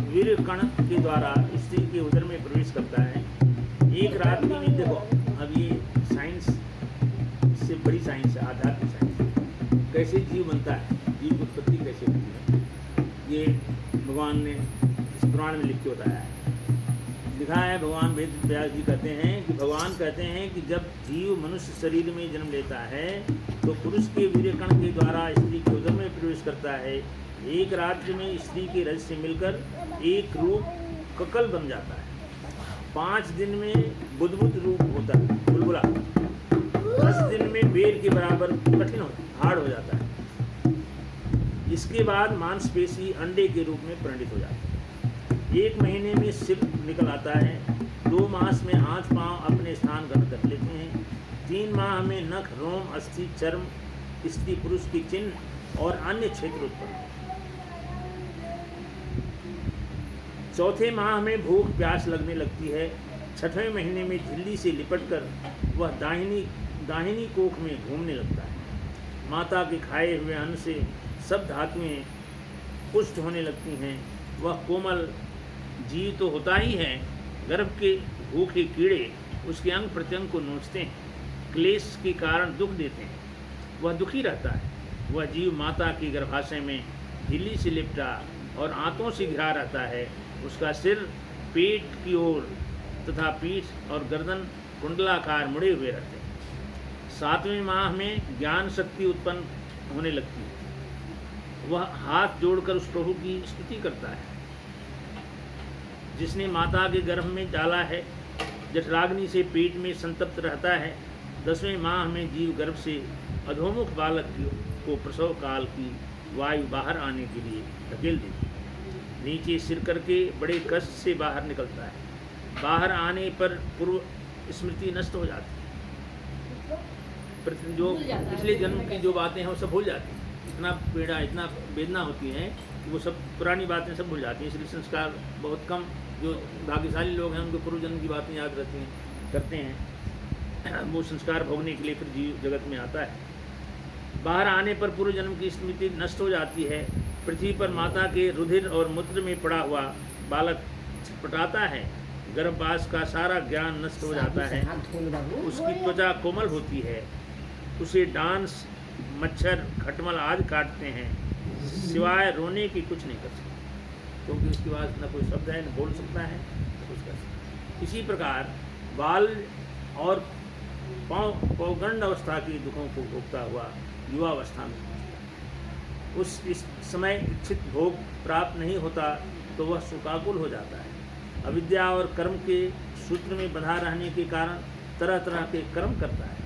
वीर्य कण के द्वारा स्त्री के उदर में प्रवेश करता है। एक रात में देखो, अब ये साइंस से बड़ी साइंस है, आध्यात्मिक साइंस। कैसे जीव बनता है, जीव की उत्पत्ति कैसे होती है, ये भगवान ने इस पुराण में लिख के बताया है। लिखा है, भगवान वेद व्यास जी कहते हैं कि भगवान कहते हैं कि जब जीव मनुष्य शरीर में जन्म लेता है तो पुरुष के वीर्य कण के द्वारा स्त्री के उदर में प्रवेश करता है। एक राज्य में स्त्री के रज से मिलकर एक रूप ककल बन जाता है। 5 दिन में बुद्बुद रूप होता है, बुलबुला। 10 दिन में बेर के बराबर कठिन हार्ड हो जाता है। इसके बाद मांसपेशी अंडे के रूप में परिणित हो जाता है। 1 महीने में सिर निकल आता है। 2 मास में हाथ पांव अपने स्थान ग्रहण कर लेते हैं। 3 माह में नख, रोम, अस्थि, चर्म, स्त्री पुरुष की चिन्ह और अन्य क्षेत्र उत्पन्न। 4थे माह में भूख प्यास लगने लगती है। 6वें महीने में झिल्ली से लिपटकर वह दाहिनी कोख में घूमने लगता है। माता के खाए हुए अन्न से सब धातुएं पुष्ट होने लगती हैं। वह कोमल जीव तो होता ही है, गर्भ के भूखे कीड़े उसके अंग प्रत्यंग को नोचते हैं, क्लेश के कारण दुख देते हैं। वह दुखी रहता है। वह जीव माता की गर्भाशय में झिल्ली से लिपटा और आंतों से घिरा रहता है। उसका सिर पेट की ओर तथा पीठ और गर्दन कुंडलाकार मुड़े हुए रहते हैं। 7वें माह में ज्ञान शक्ति उत्पन्न होने लगती है। वह हाथ जोड़कर उस प्रभु की स्तुति करता है जिसने माता के गर्भ में डाला है, जठराग्नि से पेट में संतप्त रहता है। 10वें माह में जीव गर्भ से अधोमुख बालक को प्रसव काल की वायु बाहर आने के लिए धकेल देती है। नीचे सिर करके बड़े कष्ट से बाहर निकलता है। बाहर आने पर पूर्व स्मृति नष्ट हो जाती है। जो पिछले जन्म की जो बातें हैं वो सब भूल जाती हैं। इतना पीड़ा, इतना वेदना होती है कि वो सब पुरानी बातें सब भूल जाती हैं। इसलिए संस्कार बहुत कम, जो भाग्यशाली लोग हैं उनको पूर्व जन्म की बातें याद रहती हैं, करते हैं। वो संस्कार भोगने के लिए फिर जीव जगत में आता है। बाहर आने पर पूर्व जन्म की स्मृति नष्ट हो जाती है। पृथ्वी पर माता के रुधिर और मूत्र में पड़ा हुआ बालक छटपटाता है। गर्भवास का सारा ज्ञान नष्ट हो जाता है। उसकी त्वचा कोमल होती है। उसे डांस, मच्छर, खटमल आदि काटते हैं, सिवाय रोने की कुछ नहीं कर सकते, क्योंकि उसके पास न कोई शब्द है, न बोल सकता है, न कुछ कर सकता। इसी प्रकार बाल और पौगंड अवस्था के दुखों को भोगता हुआ युवावस्था में उस इस समय इच्छित भोग प्राप्त नहीं होता तो वह शोकाकुल हो जाता है। अविद्या और कर्म के सूत्र में बंधा रहने के कारण तरह तरह के कर्म करता है,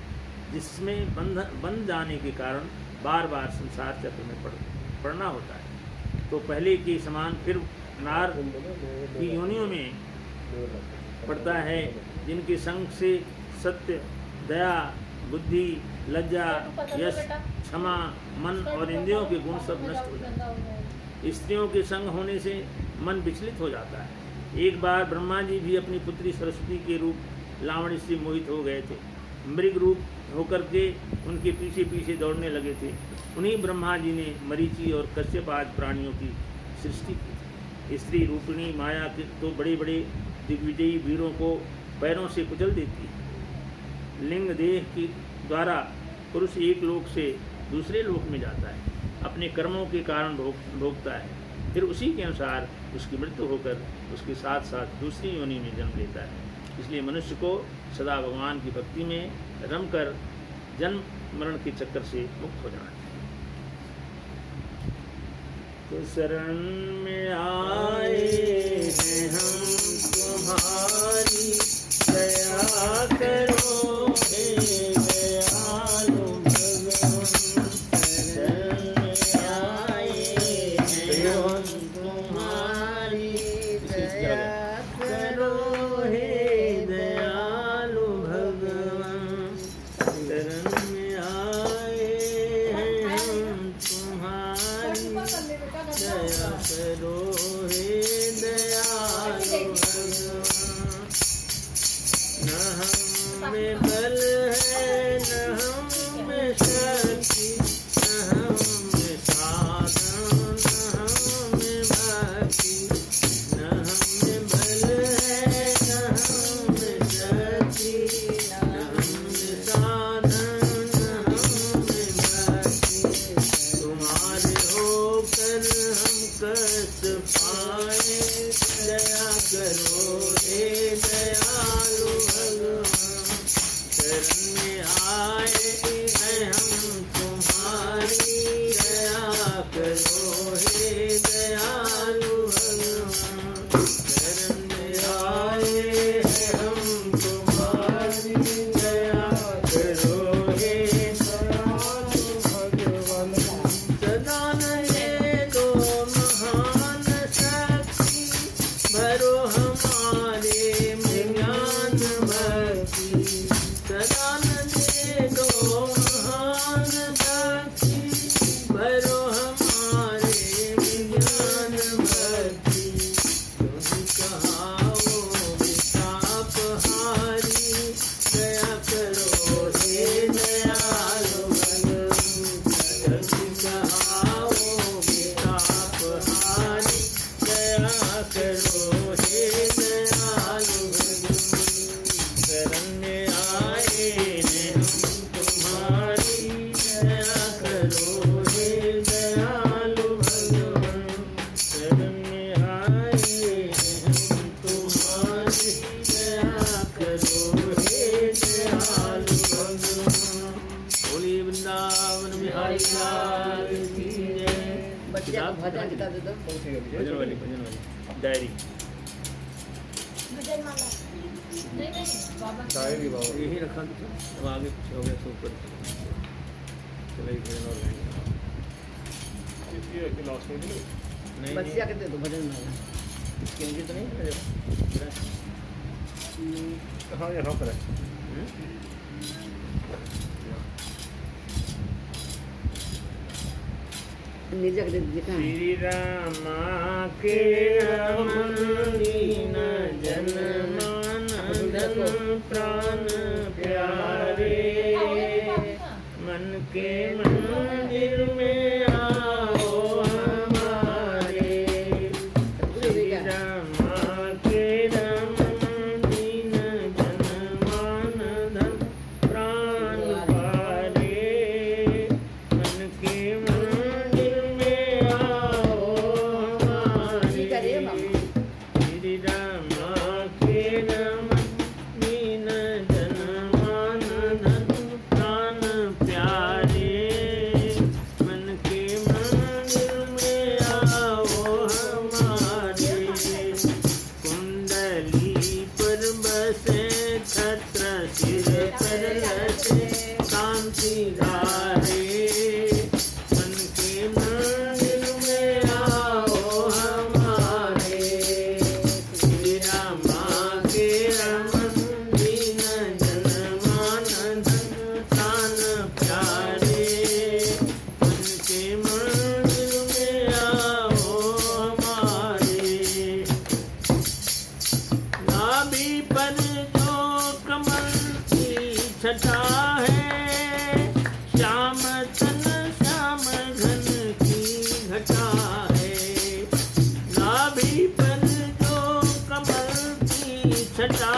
जिसमें बंध जाने के कारण बार बार संसार चक्र में पड़ना होता है। तो पहले के समान फिर नार की योनियों में पड़ता है, जिनके संग से सत्य, दया, बुद्धि, लज्जा, यश, क्षमा, मन और इंद्रियों के गुण सब नष्ट हो जाते हैं। स्त्रियों के संग होने से मन विचलित हो जाता है। एक बार ब्रह्मा जी भी अपनी पुत्री सरस्वती के रूप लावण्य से मोहित हो गए थे। मृग रूप होकर के उनके पीछे पीछे दौड़ने लगे थे। उन्हीं ब्रह्मा जी ने मरीचि और कश्यप आदि प्राणियों की सृष्टि की थी। स्त्री रूपिणी माया के तो बड़े बड़े दिग्विजयी वीरों को पैरों से कुचल देती है। लिंग देह के द्वारा पुरुष एक लोक से दूसरे लोक में जाता है, अपने कर्मों के कारण भोगता है। फिर उसी के अनुसार उसकी मृत्यु होकर उसके साथ साथ दूसरी योनि में जन्म लेता है। इसलिए मनुष्य को सदा भगवान की भक्ति में रमकर जन्म मरण के चक्कर से मुक्त हो जाना चाहिए। तो शरण में आए हैं हम तुम्हारी, दया करो हे दयालु भगवान। शरण में आए हैं हम तुम्हारी, दया करो हे दयालु भगवान। शरण में आए हैं हम तुम्हारी, दया करो हे दयालु भगवान। न हमें बल है न हमें शक्ति, न हमें साधन न हमें भक्ति। न हमें बल है न हमें शक्ति, न हमें साधन न हमें भक्ति। तुम्हारे होकर हम कष्ट पाए, दया करो हे दयालु भगवान। शरण में आए हैं हम तुम्हारी, दया करो हे दयालु भगवान। शरण में आए हैं हम तुम्हारी, दया करो हे दयालु भगवान। सदा रहे दो महान शक्ति, भरो हमारे में ज्ञान भक्ति। सदा दे दो महान शक्ति, भरो हमारे में ज्ञान भक्ति। तुम कहाओ विताप हारी, दया करो हे दयालु भगवान। तुम कहाओ विताप हारी, दया करो हे दयालु भगवान। शरण में आए हैं हम तुम्हारी, दया करो हे दयालु भगवान। शरण में आए हैं हम तुम्हारी, दया करो हे दयालु भगवान। बोलिए वृंदावन बिहारी लाल की जय। बच्चिया को किताब? भजन किताब दे दो। भजन वाली डायरी भजन माला नहीं नहीं बाबा की- शायरी बाबा यही रखा था। अब आगे कुछ हो गया तो ऊपर चलो एक भजन और गाएंगे। ये कि लास्ट में नहीं नहीं बच्चिया के दे दो भजन माला। इसके तो नहीं है हाँ यहाँ पर है निर्जक दे दीजिए कहाँ है? श्री रामा के रमन दीन जन मान धन प्राण प्यारे मन के मंदिर में आओ हमारे श्री रामा के रमन दीन जन मान धन प्राण प्यारे मन के मंदिर में आओ हमारे ठीक है रे बाबा। श्री रामा के रमन दीन जन मान धन प्राण प्यारे मन के मंदिर में आओ हमारे कुंडली पर बसे छत्र सिर पर लसे कांति धारे मन के मंदिर में आओ हमारे श्री रामा के रमन दीन जन मान धन प्राण प्यारे मन के मंदिर में आओ हमारे नाभि पर जो कमल की छटा है श्याम तन श्याम घन की घटा है नाभि पर जो कमल की छटा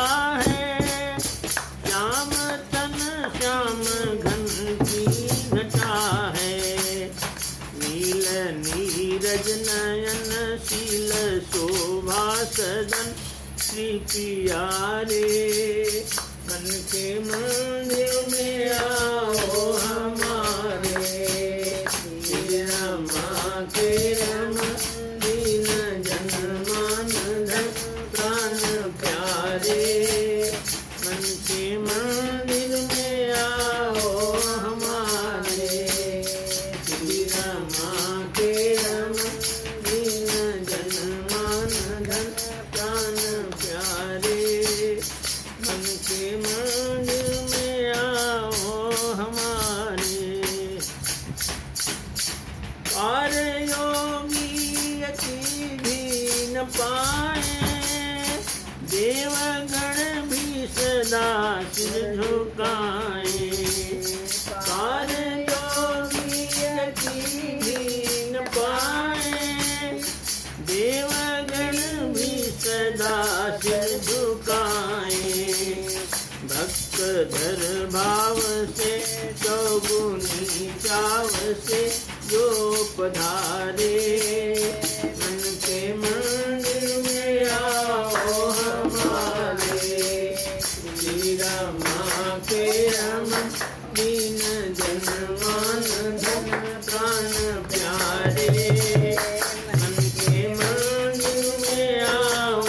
है श्याम तन श्याम घन की घटा है नील नीरज नयन शील शोभा सदन श्री प्यारे मन के मंदिर में आओ हमारे श्री रामा के रमन दीन जन मान धन प्राण प्यारे मन के मंदिर में आओ हमारे श्री रामा के रमन दीन जन मान धन प्राण प्यारे मन के मंदिर में आओ हमारे पार योगी यति भी न पाए देवगण भी सदा सिर झुकाए पार योगी यति भी न पाए देवगण भी सदा सिर झुकाए भक्त धर भाव से चौगुनी चाव से जो पधारे मन के मंदिर में आओ हमारे श्री रामा के रमन दीन जन मान धन प्राण प्यारे मन के मंदिर में आओ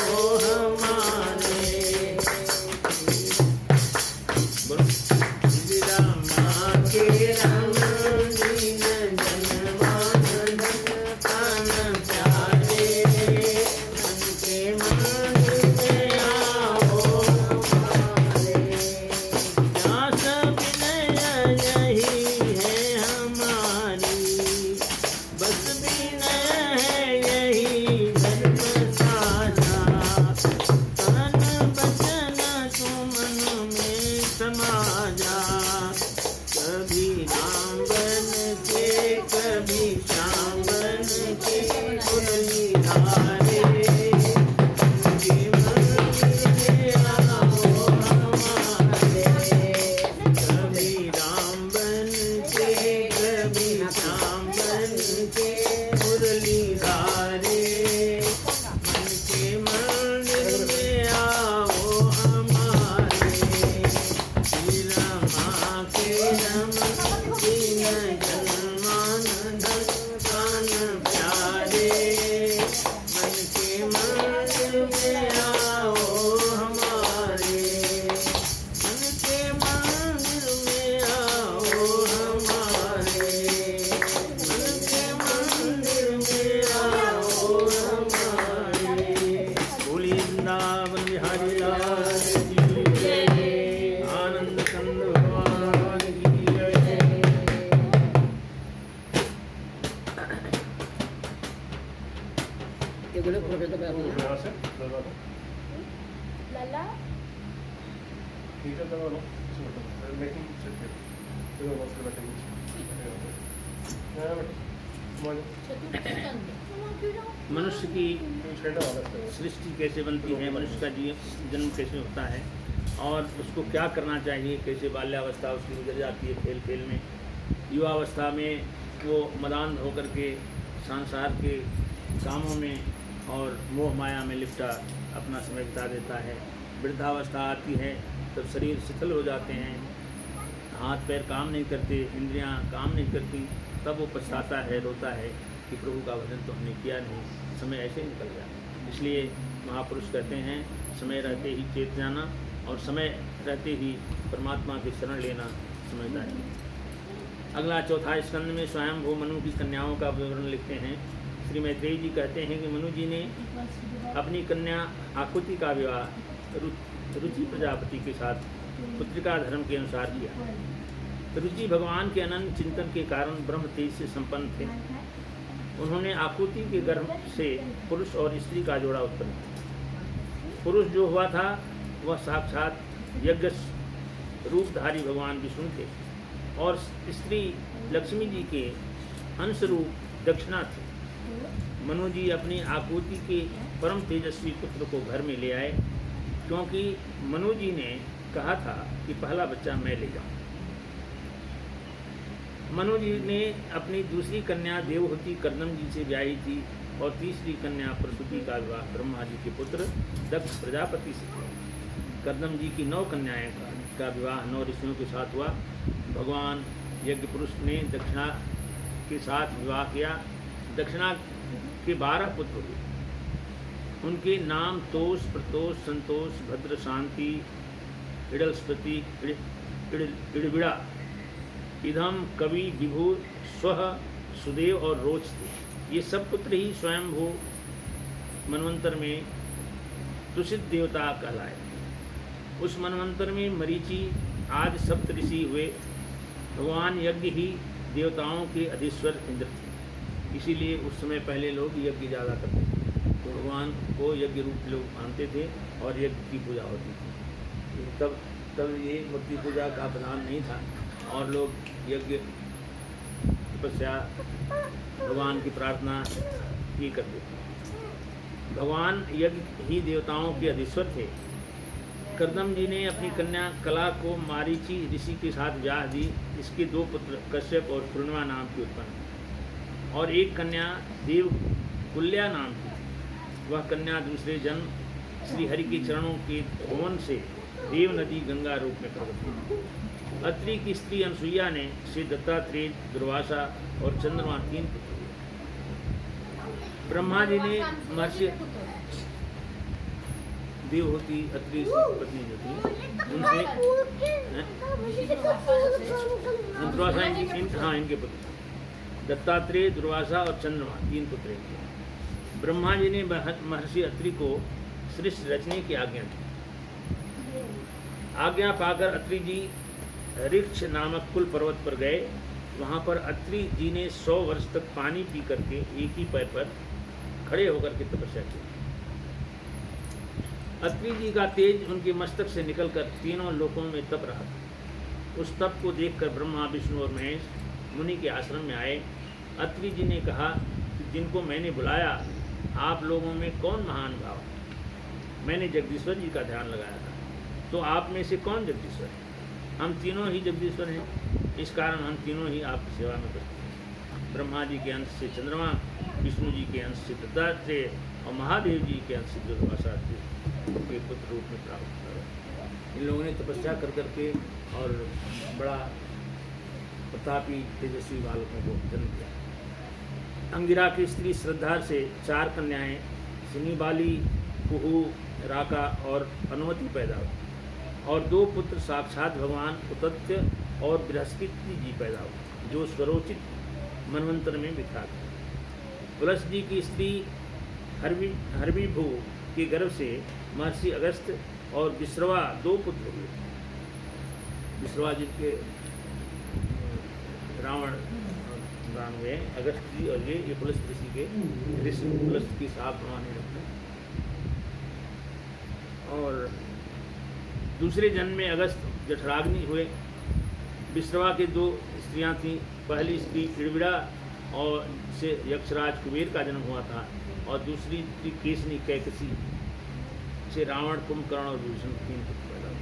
हमारे बोलो श्री रामा के रमन दीन जन मान धन प्राण प्यारे मन के मंदिर में आओ हमारे जहाँ सब विनय यही है हमारी बस विनय है यही धर्म साझा तन बचन तुमन में समा जा कभी नाम बन के से दबा लो, Lala. नीचे दबा लो, इसमें बैठो, मेकिंग सेट कर, इधर बस कर बैठेंगे, यहाँ बैठो, मनुष्य की छेड़ा वाला है, सृष्टि कैसे बनती है, मनुष्य का जन्म कैसे होता है और उसको क्या करना चाहिए, कैसे बाल्यावस्था उसकी गुजर जाती है खेल खेल में, युवावस्था में वो मदान होकर के संसार के कामों में और मोह माया में लिपटा अपना समय बिता देता है। वृद्धावस्था आती है तब शरीर शिथिल हो जाते हैं, हाथ पैर काम नहीं करते, इंद्रियां काम नहीं करती, तब वो पछताता है, रोता है कि प्रभु का भजन तो हमने किया नहीं, समय ऐसे निकल गया। इसलिए महापुरुष कहते हैं समय रहते ही चेत जाना और समय रहते ही परमात्मा की शरण लेना समझदारी है। अगला चौथा स्कंद में स्वयंभू मनु की कन्याओं का विवरण लिखते हैं। श्री मैत्रेयी जी कहते हैं कि मनु जी ने अपनी कन्या आकुति का विवाह रुचि प्रजापति के साथ पुत्रिका धर्म के अनुसार किया। रुचि भगवान के अनंत चिंतन के कारण ब्रह्म तेज से संपन्न थे। उन्होंने आकुति के गर्भ से पुरुष और स्त्री का जोड़ा उत्पन्न किया। पुरुष जो हुआ था वह साक्षात यज्ञ रूपधारी भगवान विष्णु थे और स्त्री लक्ष्मी जी के अंश रूप दक्षिणा थे। मनु जी अपनी आकुति के परम तेजस्वी पुत्र को घर में ले आए, क्योंकि मनु जी ने कहा था कि पहला बच्चा मैं ले जाऊं। मनु जी ने अपनी दूसरी कन्या देवहूति कर्दम जी से ब्याही थी और तीसरी कन्या प्रसूति का विवाह ब्रह्मा जी के पुत्र दक्ष प्रजापति से किया। कर्दम जी की 9 कन्याएं का विवाह 9 ऋषियों के साथ हुआ। भगवान यज्ञ पुरुष ने दक्षिणा के साथ विवाह किया। दक्षिणा के 12 पुत्र हुए। उनके नाम तोष, प्रतोष, संतोष, भद्र, शांति, इडलस्पति, इड़बिड़ा, इधम, कवि, विभु, स्व, सुदेव और रोच थे। ये सब पुत्र ही स्वयंभू मनवंतर में तुषित देवता कहलाए। उस मनवंतर में मरीचि आदि सप्त ऋषि हुए। भगवान यज्ञ ही देवताओं के अधीश्वर इंद्र थे, इसीलिए उस समय पहले लोग यज्ञ ज़्यादा करते थे। तो भगवान को यज्ञ रूप लोग मानते थे और यज्ञ की पूजा होती थी। तब ये मूर्ति पूजा का प्रधान नहीं था और लोग यज्ञ तपस्या भगवान की प्रार्थना ही करते थे। भगवान यज्ञ ही देवताओं के अधीश्वर थे। कर्दम जी ने अपनी कन्या कला को मारीचि ऋषि के साथ ब्याह दी। इसके 2 पुत्र कश्यप और पूर्णिमा नाम की उत्पन्न और एक कन्या देवकुल्या नाम की। वह कन्या दूसरे जन्म श्री हरि के चरणों के धोवन से देव नदी गंगा रूप में प्रकट हुई। अत्रि की स्त्री अनसुईया ने श्री दत्तात्रेय, दुर्वासा और चंद्रमा 3 पुत्र हुए। ब्रह्मा जी ने महर्षि देवहूति अत्रि पत्नी जो थी उनसे दुर्वासा इनके पुत्र दत्तात्रेय, दुर्वासा और चंद्रमा 3 पुत्र हैं। ब्रह्मा जी ने महर्षि अत्रि को सृष्टि रचने की आज्ञा दी। आज्ञा पाकर अत्रि जी ऋक्ष नामक कुल पर्वत पर गए। वहाँ पर अत्रि जी ने 100 वर्ष तक पानी पी करके एक ही पैर पर खड़े होकर के तपस्या की। अत्रि जी का तेज उनके मस्तक से निकलकर तीनों लोकों में तप रहा था। उस तप को देखकर ब्रह्मा, विष्णु और महेश मुनि के आश्रम में आए। अत्रि जी ने कहा कि जिनको मैंने बुलाया आप लोगों में कौन महान भाव? मैंने जगदीश्वर जी का ध्यान लगाया था, तो आप में से कौन जगदीश्वर है? हम तीनों ही जगदीश्वर हैं, इस कारण हम तीनों ही आपकी सेवा में करते हैं। ब्रह्मा जी के अंश से चंद्रमा, विष्णु जी के अंश से दत्तात्रेय और महादेव जी के अंश से दुर्वासा के पुत्र रूप में प्राप्त करो। इन लोगों ने तपस्या कर करके और बड़ा प्रतापी तेजस्वी बालकों को जन्म दिया। अंगिरा की स्त्री श्रद्धा से 4 कन्याएं सिनीबाली, कुहू, राका और अनुमति पैदा हुई और 2 पुत्र साक्षात भगवान उतत्य और बृहस्पति जी पैदा हुए, जो स्वरोचित मनवंतर में विख्यात है। पुलस जी की स्त्री हरविभू के गर्भ से महर्षि अगस्त और विश्रवा 2 पुत्र हुए। विश्रवा जी के रावण राम हुए, अगस्त जी और ये पुलस ऋषि के ऋषि पुलस की साथ भगवान ने रखा। और दूसरे जन्म में अगस्त जठराग्नि हुए। विश्रवा के 2 स्त्रियां थीं। पहली स्त्री इड़विड़ा और से यक्षराज कुबेर का जन्म हुआ था, और दूसरी स्त्री केसनी कैकसी से रावण, कुंभकर्ण और विभीषण 3 पुत्र पैदा हुए।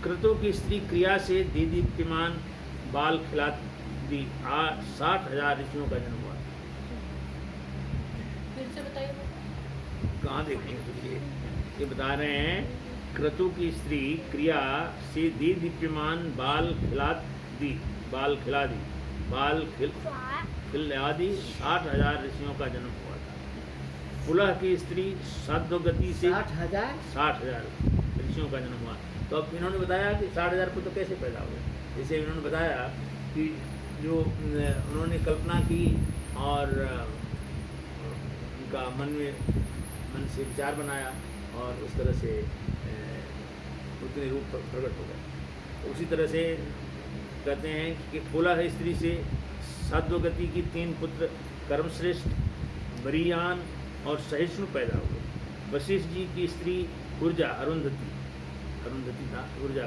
क्रतु की स्त्री क्रिया से दीदीप्यमान बाल खिलाती 60,000 ऋषियों का जन्म हुआ। फिर से बताइए। कहाँ देखेंगे तो ये बता रहे हैं, क्रतु की स्त्री क्रिया से दीदीप्यमान बाल खिला दी 60,000 ऋषियों का जन्म हुआ था। पुलह की स्त्री साध्वगति से 60,000 ऋषियों का जन्म हुआ। तो अब इन्होंने बताया कि 60,000 पुत्र कैसे पैदा हुए। जैसे इन्होंने बताया कि जो उन्होंने कल्पना की और उनका मन से विचार बनाया और उस तरह से उतने रूप प्रकट हो गए। उसी तरह से कहते हैं कि पुलह स्त्री से साध्वगति की 3 पुत्र कर्मश्रेष्ठ, बरीयान और सहिष्णु पैदा हुए। वशिष्ठ जी की स्त्री ऊर्जा अरुंधति था ऊर्जा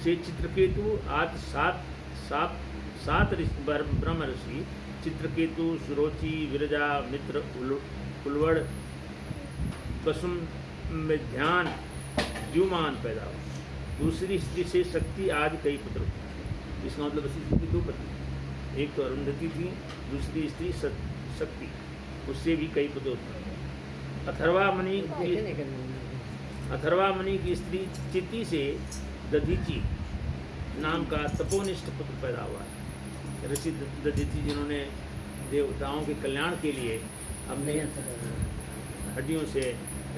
से चित्रकेतु आदि 7 ब्रह्म ऋषि चित्रकेतु, सुरोचि, विरजा, मित्र, उलवड़, कुसुम में ध्यान, द्युमान पैदा हुआ। दूसरी स्त्री से शक्ति आदि कई पुत्र हुए। इसका मतलब वशिष्ठ की 2 पत्नी, एक तो अरुंधति थी, दूसरी स्त्री शक्ति, उससे भी कई पुत्र उत्पन्न। अथर्वा मुनि की स्त्री चिति से दधीचि नाम का तपोनिष्ठ पुत्र पैदा हुआ। ऋषि दधीचि जिन्होंने देवताओं के कल्याण के लिए अपने हड्डियों से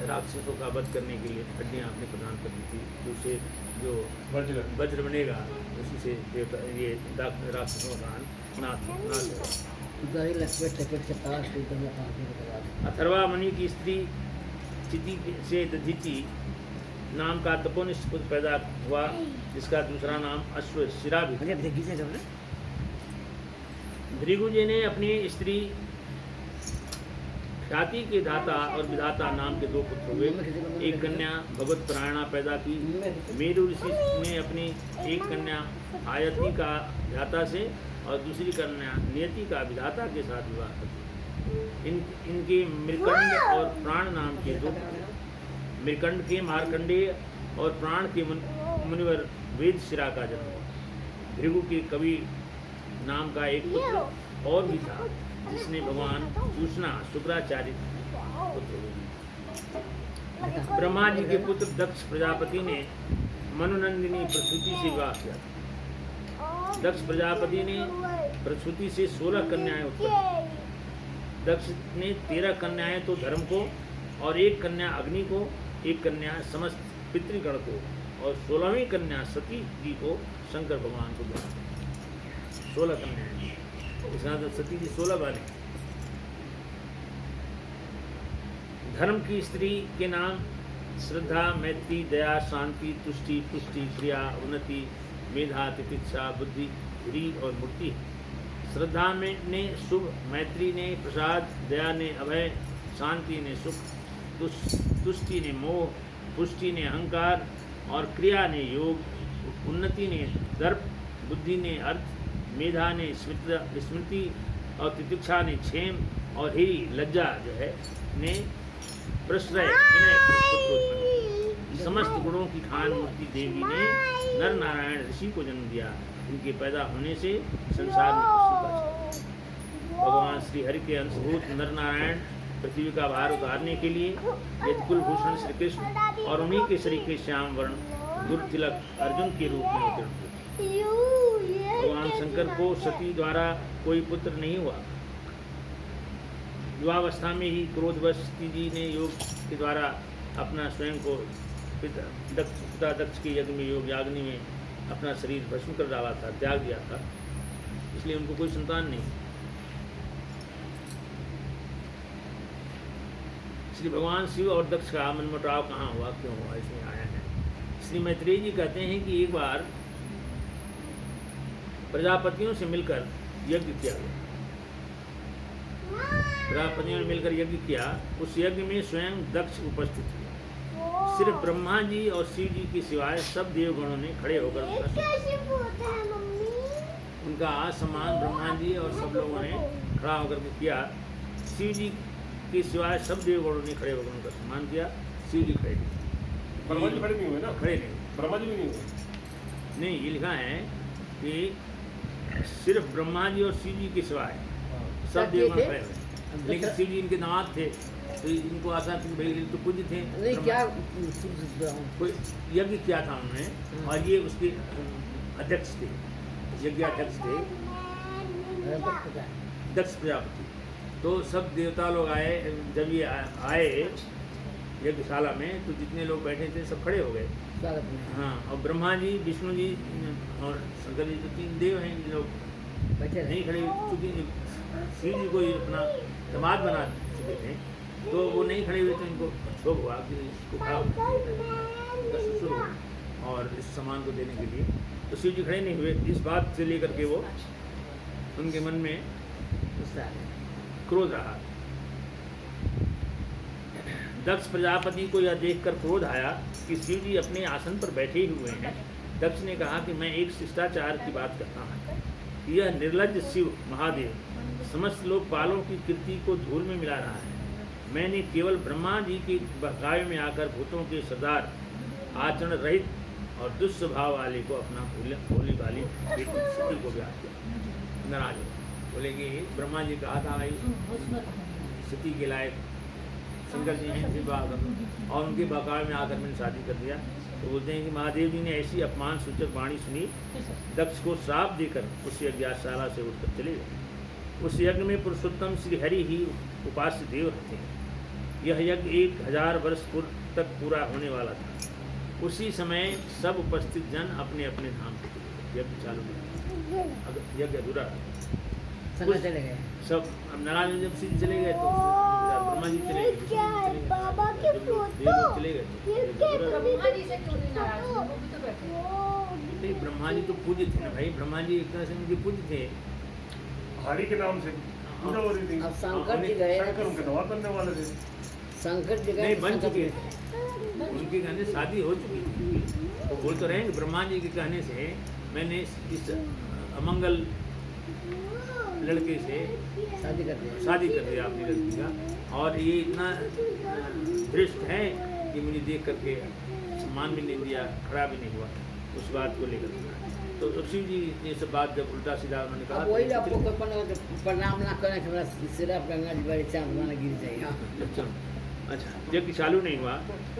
राक्षसों का वध करने के लिए हड्डियां अपने प्रदान करती थी, तो उससे जो वज्र बनेगा उसी से देवता ये राक्षसों का नाश होगा। अथर्वा मुनि की स्त्री चिति से दधीचि नाम का तपोनिष्ठ पुत्र पैदा हुआ, जिसका दूसरा नाम अश्वशिरा भी था। भृगु जी ने अपनी स्त्री ख्याति के दाता और विधाता नाम के 2 पुत्र हुए। एक कन्या भगवत परायणा पैदा की। मेरु ऋषि ने अपनी एक कन्या आयति का विधाता से और दूसरी कन्या नियति का विधाता के साथ विवाह कर। इनके मृकंड और प्राण नाम के 2 पुत्र। मृकंड के मार्कंडेय और प्राण के मुनिवर वेदशिरा का जन्म हुआ। भृगु के कवि नाम का एक पुत्र और भी था, जिसने भगवान पूषणा शुक्राचार्य पुत्र हुए। ब्रह्मा जी के पुत्र दक्ष प्रजापति ने मनुनंदिनी प्रसूति से विवाह किया था। दक्ष प्रजापति ने प्रसूति से 16 कन्याएं उत्पन्न की। दक्ष ने 13 कन्याएं तो धर्म को और 1 कन्या अग्नि को, 1 कन्या समस्त पितृगण को और 16वीं कन्या सती जी को शंकर भगवान को दिया। 16 कन्याएं, इसका मतलब सती जी 16 वाले। धर्म की स्त्री के नाम श्रद्धा, मैत्री, दया, शांति, तुष्टि, पुष्टि, प्रिया, उन्नति, मेधा, तितिक्षा, बुद्धि, ह्री और मूर्ति। श्रद्धा में ने शुभ, मैत्री ने प्रसाद, दया ने अभय, शांति ने सुख, तुष्टि ने मोह, पुष्टि ने अहंकार और क्रिया ने योग, उन्नति ने दर्प, बुद्धि ने अर्थ, मेधा ने स्मृति और तितिक्षा ने क्षेम और ही लज्जा जो है ने प्रश्रय विनय। समस्त गुणों की खान मूर्ति देवी ने नर नारायण ऋषि को जन्म दिया। इनके पैदा होने से संसार में खुशी का भगवान श्री हरि के अंशभूत नर नारायण पृथ्वी का भार उतारने के लिए यदकुल भूषण श्री कृष्ण और उन्हीं के श्री के श्याम वर्ण दुर्तिलक अर्जुन के रूप में अवतरण हुए। भगवान शंकर को सती द्वारा कोई पुत्र नहीं हुआ। युवावस्था में ही क्रोधवश सती जी ने योग के द्वारा अपना स्वयं को पिता दक्ष के यज्ञ में योग याग्नि में अपना शरीर भस्म कर डाला था, त्याग दिया था, इसलिए उनको कोई संतान नहीं। श्री भगवान शिव और दक्ष का मनमुटाव कहाँ हुआ, क्यों हुआ, इसमें आया है। श्री मैत्रेय जी कहते हैं कि एक बार प्रजापतियों से मिलकर यज्ञ किया गया। प्रजापतियों ने मिलकर यज्ञ किया। उस यज्ञ में स्वयं दक्ष उपस्थित हुए। सिर्फ ब्रह्मा जी और शिव जी के सिवाय सब देवगणों ने खड़े होकर उनका सम्मान ब्रह्मा जी और सब लोगों ने खड़ा होकर के किया। शिव जी के सिवाय सब देवगणों ने खड़े होकर उनका सम्मान किया। शिव जी खड़े नहीं, ब्रह्मा जी खड़े नहीं हुए ना? खड़े नहीं, ब्रह्मा जी भी नहीं हुए। नहीं, ये लिखा है कि सिर्फ ब्रह्मा जी और शिव जी के सिवाय सब देवगण खड़े हुए। लेकिन शिव जी इनके दामाद थे, तो इनको आशा थी भाई ये तो पूज्य थे। नहीं क्या कोई यज्ञ किया था उन्होंने और ये उसके अध्यक्ष थे, यज्ञ अध्यक्ष थे दक्ष प्रजापति। तो सब देवता लोग आए। जब ये आए यज्ञशाला में तो जितने लोग बैठे थे सब खड़े हो गए। हाँ, और ब्रह्मा जी, विष्णु जी और शंकर जी तो 3 देव हैं, इन लोग बैठे नहीं खड़े, क्योंकि शिव जी को ये अपना दामाद बना चुके थे तो वो नहीं खड़े हुए। तो इनको शोक हुआ कि इसको खड़ा होना चाहिए, ससुर हो और इस सम्मान को देने के लिए। तो शिव जी खड़े नहीं हुए। इस बात से लेकर के वो उनके मन में क्रोध रहा। दक्ष प्रजापति को यह देखकर क्रोध आया कि शिव जी अपने आसन पर बैठे हुए हैं। दक्ष ने कहा कि मैं एक शिष्टाचार की बात करता हूँ। यह निर्लज्ज शिव महादेव समस्त लोकपालों की कीर्ति को धूल में मिला रहा है। मैंने केवल ब्रह्मा जी के बहकावे में आकर भूतों के सरदार, आचरण रहित और दुस्वभाव वाले को अपना भोली वाली बेटी को ब्याह किया। नाराज हो बोले कि ब्रह्मा जी कहा था भाई सती के लायक शंकर जी हैं, विवाह कर, और उनके बहकावे में आकर मैंने शादी कर दिया। तो बोलते हैं कि महादेव जी ने ऐसी अपमान सूचक वाणी सुनी, दक्ष को श्राप देकर उस यज्ञशाला से उठकर चले गए। उस यज्ञ में पुरुषोत्तम श्री हरि ही उपास्य देव थे। यह यज्ञ 1000 वर्ष पूर्व तक पूरा होने वाला था। उसी समय सब उपस्थित जन अपने अपने धाम से चले गए। यज्ञ चालू हुआ, यज्ञ अधूरा चले गए सब। अब नारायण जब सिद्ध चले गए तो ब्रह्मा जी चले गए, बाबा के फोटो चले गए। ब्रह्मा जी से क्यों नहीं नाराज? वो भी तो बैठे हैं। नहीं, ब्रह्मा जी तो पूज्य थे ना भाई, ब्रह्मा जी एक तरह से उनके पूज्य थे। हरि के नाम से पूजा हो रही थी। अब शंकर जी गए, शंकर उनके दवा करने वाले थे। शंकर जी गए नहीं, बन चुके थे, उनके कहने शादी हो चुकी थी। वो बोल तो रहे हैं कि ब्रह्मा जी के कहने से मैंने इस अमंगल लड़के से शादी कर दिया अपनी लड़की का, और ये इतना धृष्ट है कि मुझे देख करके सम्मान भी नहीं दिया, खड़ा भी नहीं हुआ। उस बात को लेकर तो शिव जी ने सब बात जब उल्टा सीधा उन्होंने कहा, वही आपको प्रणाम ना करें कि सिर्फ गंगा जी बड़े चांद माना गिर जाएगा। अच्छा, यज्ञ चालू नहीं हुआ।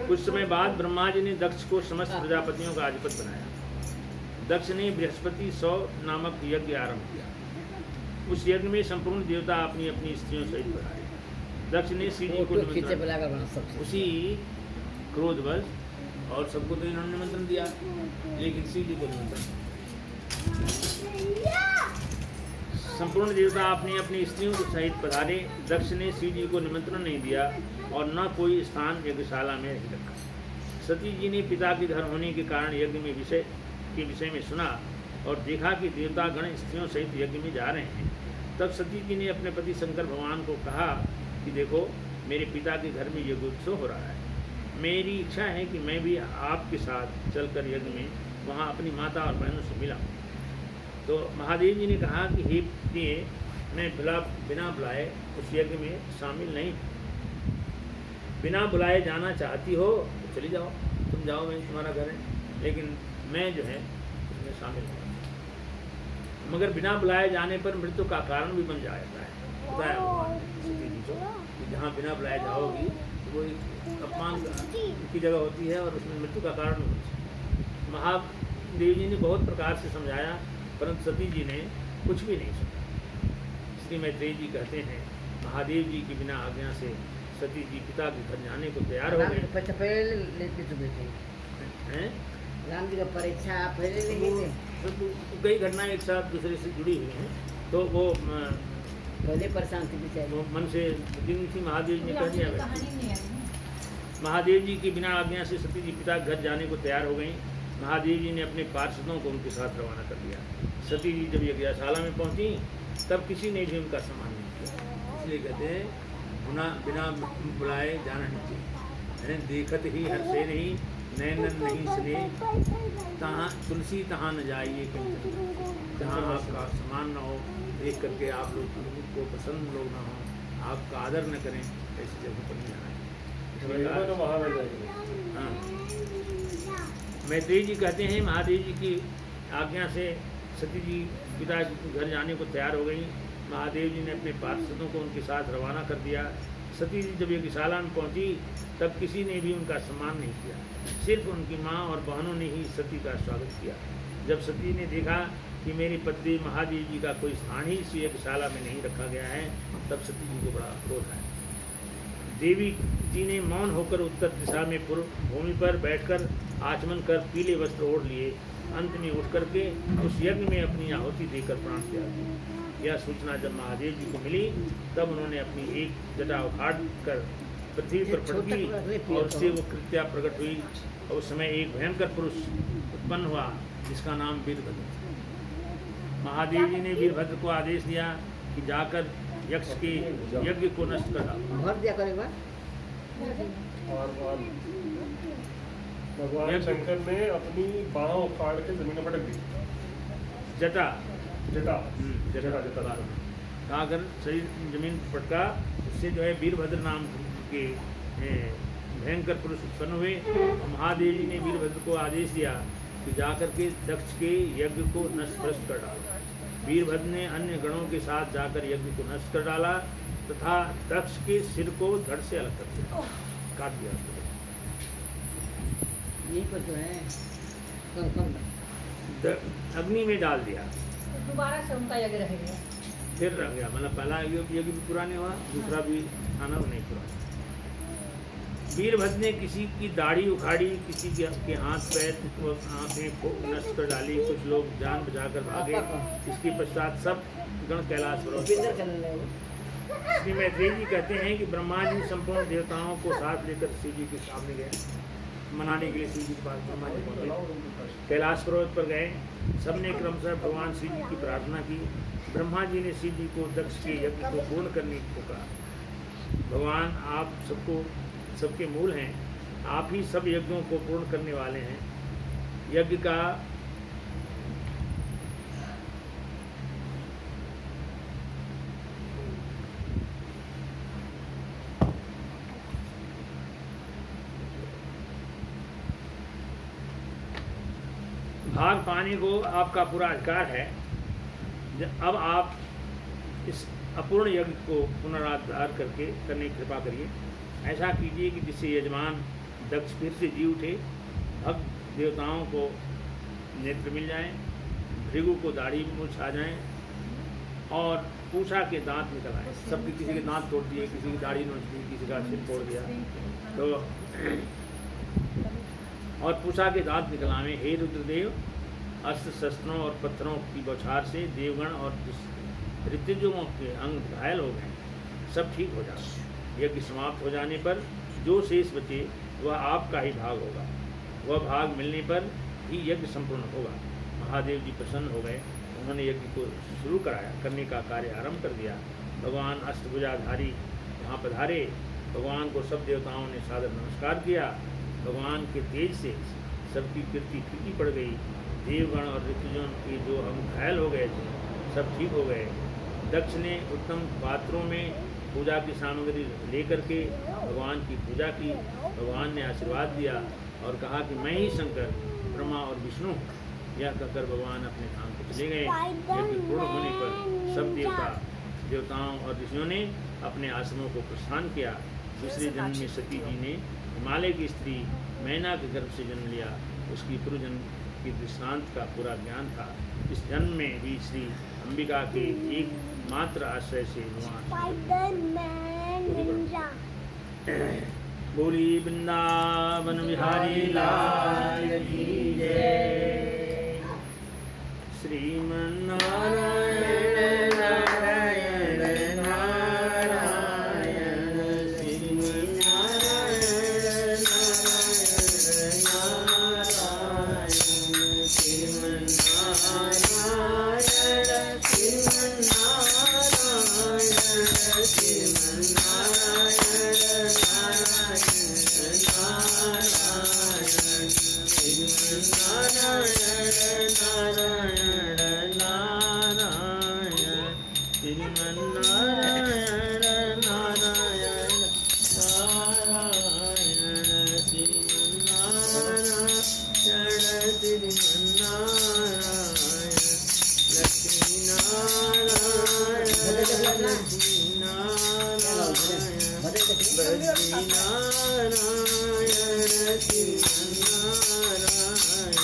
कुछ समय बाद ब्रह्मा जी ने दक्ष को समस्त प्रजापतियों का अधिपति बनाया। दक्ष ने बृहस्पति 100 नामक यज्ञ आरंभ किया। उस यज्ञ में संपूर्ण देवता अपनी अपनी स्त्रियों सहित बढ़ाए। दक्ष ने शिव जी को निमंत्रण, उसी क्रोधवश, और सबको तो इन्होंने निमंत्रण दिया, लेकिन शिव जी को निमंत्रण, संपूर्ण देवता अपनी अपनी स्त्रियों के सहित पधारे। दक्ष ने शिव जी को निमंत्रण नहीं दिया और न कोई स्थान यज्ञशाला में नहीं रखा। सती जी ने पिता के घर होने के कारण यज्ञ में विषय में सुना और देखा कि देवता गण स्त्रियों सहित यज्ञ में जा रहे हैं। तब सती जी ने अपने पति शंकर भगवान को कहा कि देखो, मेरे पिता के घर में यज्ञ उत्सव हो रहा है। मेरी इच्छा है कि मैं भी आपके साथ चलकर यज्ञ में वहाँ अपनी माता और बहनों से मिला। तो महादेव जी ने कहा कि हे प्रिय, मैं बिना बुलाए उस यज्ञ में शामिल नहीं। बिना बुलाए जाना चाहती हो तो चली जाओ, तुम जाओ, मैं तुम्हारा घर है, लेकिन मैं जो है उसमें शामिल हूँ। मगर बिना बुलाए जाने पर मृत्यु का कारण भी बन जाता है। बताया भगवान सती जी को कि जहाँ बिना बुलाए जाओगी तो वो एक अपमान की जगह होती है और उसमें मृत्यु का कारण होती है। महादेव जी ने बहुत प्रकार से समझाया, परंतु सती जी ने कुछ भी नहीं सुना। श्री मैत्रेय जी कहते हैं, महादेव जी की बिना आज्ञा से सती जी पिता के घर जाने को तैयार हो गए हैं। राम जी का परीक्षा पहले नहीं, कई घटनाएं एक साथ दूसरे से जुड़ी हुई हैं, तो वो पहले परेशान थी बेचारी, वो मन से दिन थी। महादेव जी ने कह दिया, कहानी नहीं है। महादेव जी की बिना आज्ञा से सती जी पिता घर जाने को तैयार हो गई। महादेव जी ने अपने पार्षदों को उनके साथ रवाना कर दिया। सती जी जब यज्ञशाला में पहुंची तब किसी ने भी उनका सम्मान नहीं किया। इसलिए कहते हैं बिना बुलाए जाना नहीं चाहिए। यानी देखत ही हर्षे नहीं, नैनन नहीं सने, तहाँ तुलसी तहाँ न जाइए कहीं, जहाँ आपका सम्मान न हो, देख करके आप लोग को पसंद लोग ना हो, आपका आदर न करें, ऐसी जगह पर नहीं जाना है। तो वहाँ न जाएंगे। हाँ, मैत्रेय जी कहते हैं महादेव जी की आज्ञा से सती जी पिता घर जाने को तैयार हो गई। महादेव जी ने अपने पार्षदों को उनके साथ रवाना कर दिया। सती जी जब यज्ञशाला में पहुंची तब किसी ने भी उनका सम्मान नहीं किया, सिर्फ उनकी माँ और बहनों ने ही सती का स्वागत किया। जब सती ने देखा कि मेरी पति महादेव जी का कोई स्थान ही इस यज्ञशाला में नहीं रखा गया है, तब सती जी को बड़ा क्रोध आया। देवी जी ने मौन होकर उत्तर दिशा में पूर्व भूमि पर बैठकर आचमन कर पीले वस्त्र ओढ़ लिए। अंत में उठ करके उस यज्ञ में अपनी आहुति देकर प्राण त्याग दिया। यह सूचना जब महादेव जी को मिली तब उन्होंने अपनी एक जटा उखाड़ कर पृथ्वी पर फड़की और उससे वो कृत्या प्रकट हुई। और उस समय एक भयंकर पुरुष उत्पन्न हुआ जिसका नाम वीरभद्र। महादेव जी ने वीरभद्र को आदेश दिया कि जाकर यक्ष के यज्ञ को नष्ट कर डालो। भर दिया करेगा। और भगवान शंकर ने अपनी बाह उखाड़ के जमीन में पटक दी। जटा जटा जटा जटा खाकर शरीर जमीन पटका। उससे जो है वीरभद्र नाम के भयंकर पुरुष उत्पन्न हुए। महादेव जी ने वीरभद्र को आदेश दिया कि जाकर के दक्ष के यज्ञ को नष्ट भ्रष्ट कर डाला। वीरभद्र ने अन्य गणों के साथ जाकर यज्ञ को नष्ट कर डाला तथा दक्ष के सिर को धड़ से अलग कर दिया, काट दिया। यही पर तो है अग्नि में डाल दिया। तो दोबारा से उनका यज्ञ रह गया। फिर रह गया, मतलब पहला यज्ञ भी पूरा नहीं हुआ, दूसरा भी खाना नहीं पूरा। वीरभद्र ने किसी की दाढ़ी उखाड़ी, किसी के हाथ पैर आँखें नष्ट कर डाली, कुछ लोग जान बचाकर भागे। इसके पश्चात सब गण कैलाश श्री मैत्रेय जी कहते हैं कि ब्रह्मा जी संपूर्ण देवताओं को साथ लेकर शिव जी के सामने गए, मनाने के लिए शिव जी के पास ब्रह्मा जी पहुंचे। कैलाश पर्वत पर गए, सबने क्रमशः भगवान शिव जी की प्रार्थना की। ब्रह्मा जी ने शिव जी को दक्ष के यज्ञ को पूर्ण करने को कहा। भगवान आप सबके मूल हैं, आप ही सब यज्ञों को पूर्ण करने वाले हैं। यज्ञ का भाग पाने को आपका पूरा अधिकार है। अब आप इस अपूर्ण यज्ञ को पुनरुद्धार करने की कृपा करिए। ऐसा कीजिए कि जिससे यजमान दक्ष फिर से जी उठे, भक्त देवताओं को नेत्र मिल जाएं, भृगु को दाढ़ी मूछ आ जाएं और पूषा के दांत निकल आए। सबके किसी के दांत तोड़ दिए, किसी की दाढ़ी नोच दी, किसी का सिर तोड़ दिया, तो और पूषा के दांत निकल आए। हे रुद्रदेव, अस्त्र शस्त्रों और पत्थरों की बौछार से देवगण और ऋतुजों के अंग घायल हो गए, सब ठीक हो जाए। यज्ञ समाप्त हो जाने पर जो शेष बचे वह आपका ही भाग होगा। वह भाग मिलने पर ही यज्ञ संपूर्ण होगा। महादेव जी प्रसन्न हो गए। उन्होंने यज्ञ को शुरू करने का कार्य आरंभ कर दिया। भगवान अष्टभुजाधारी वहाँ पधारे। भगवान को सब देवताओं ने सादर नमस्कार किया। भगवान के तेज से सबकी कीर्ति फीकी पड़ गई। देवगण और ऋतुजों के जो अंग घायल हो गए थे सब ठीक हो गए। दक्ष ने उत्तम पात्रों में पूजा की सामग्री लेकर के भगवान की पूजा की। भगवान ने आशीर्वाद दिया और कहा कि मैं ही शंकर, ब्रह्मा और विष्णु हूँ। यह कहकर भगवान अपने धाम को चले गए। यज्ञ पूर्ण होने पर सब देवताओं और ऋषियों ने अपने आश्रमों को प्रस्थान किया। दूसरे जन्म में सती जी ने हिमालय की स्त्री मैना के गर्भ से जन्म लिया। उसकी पूर्व जन्म की दृष्टांत का पूरा ज्ञान था। इस जन्म में भी श्री अंबिका के एकमात्र आश्रय से बोली वृंदावन बिहारी लाल की जय। श्रीमन्नारायण नारायण नारायण श्रीमन्नारायण नारायण श्रीमन्नारायण श्रीमन्नारायण श्रीमन्नारायण नारायण श्री नारायण बद्री नारायण श्रीमन्नारायण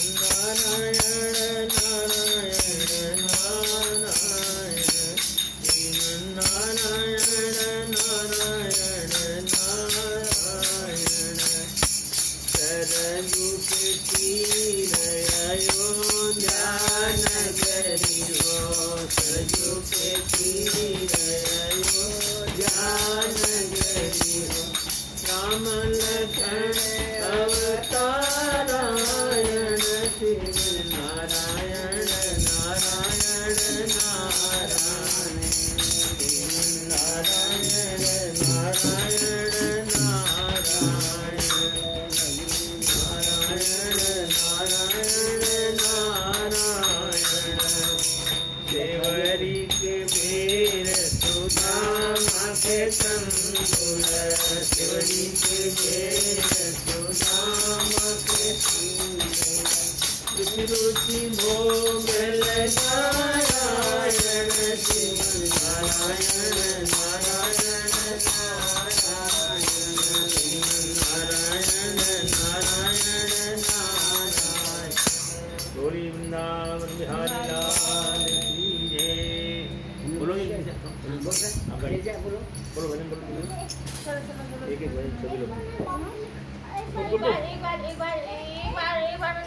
श्रीमन्नारायण नारायण नारायण श्रीमन्नारायण नारायण नारायण सरयू के तीर अयोध्या नगरी हो सरयू के तीर अयोध्या नगरी हो राम लखन अवतारायण श्री नारायण नारायण नारायण नारायण नारायण देवरी के वीर सुदाम के संतुल देवरी के वीर सुदाम के रुचि भोग नारायण श्री नारायण नारायण नारायण नारायण नारायण गौरी वृंदावन बिहारी लाल की जय। बोलो बोल बोलो भजन बोलो एक एक भजन सभी लोग एक बार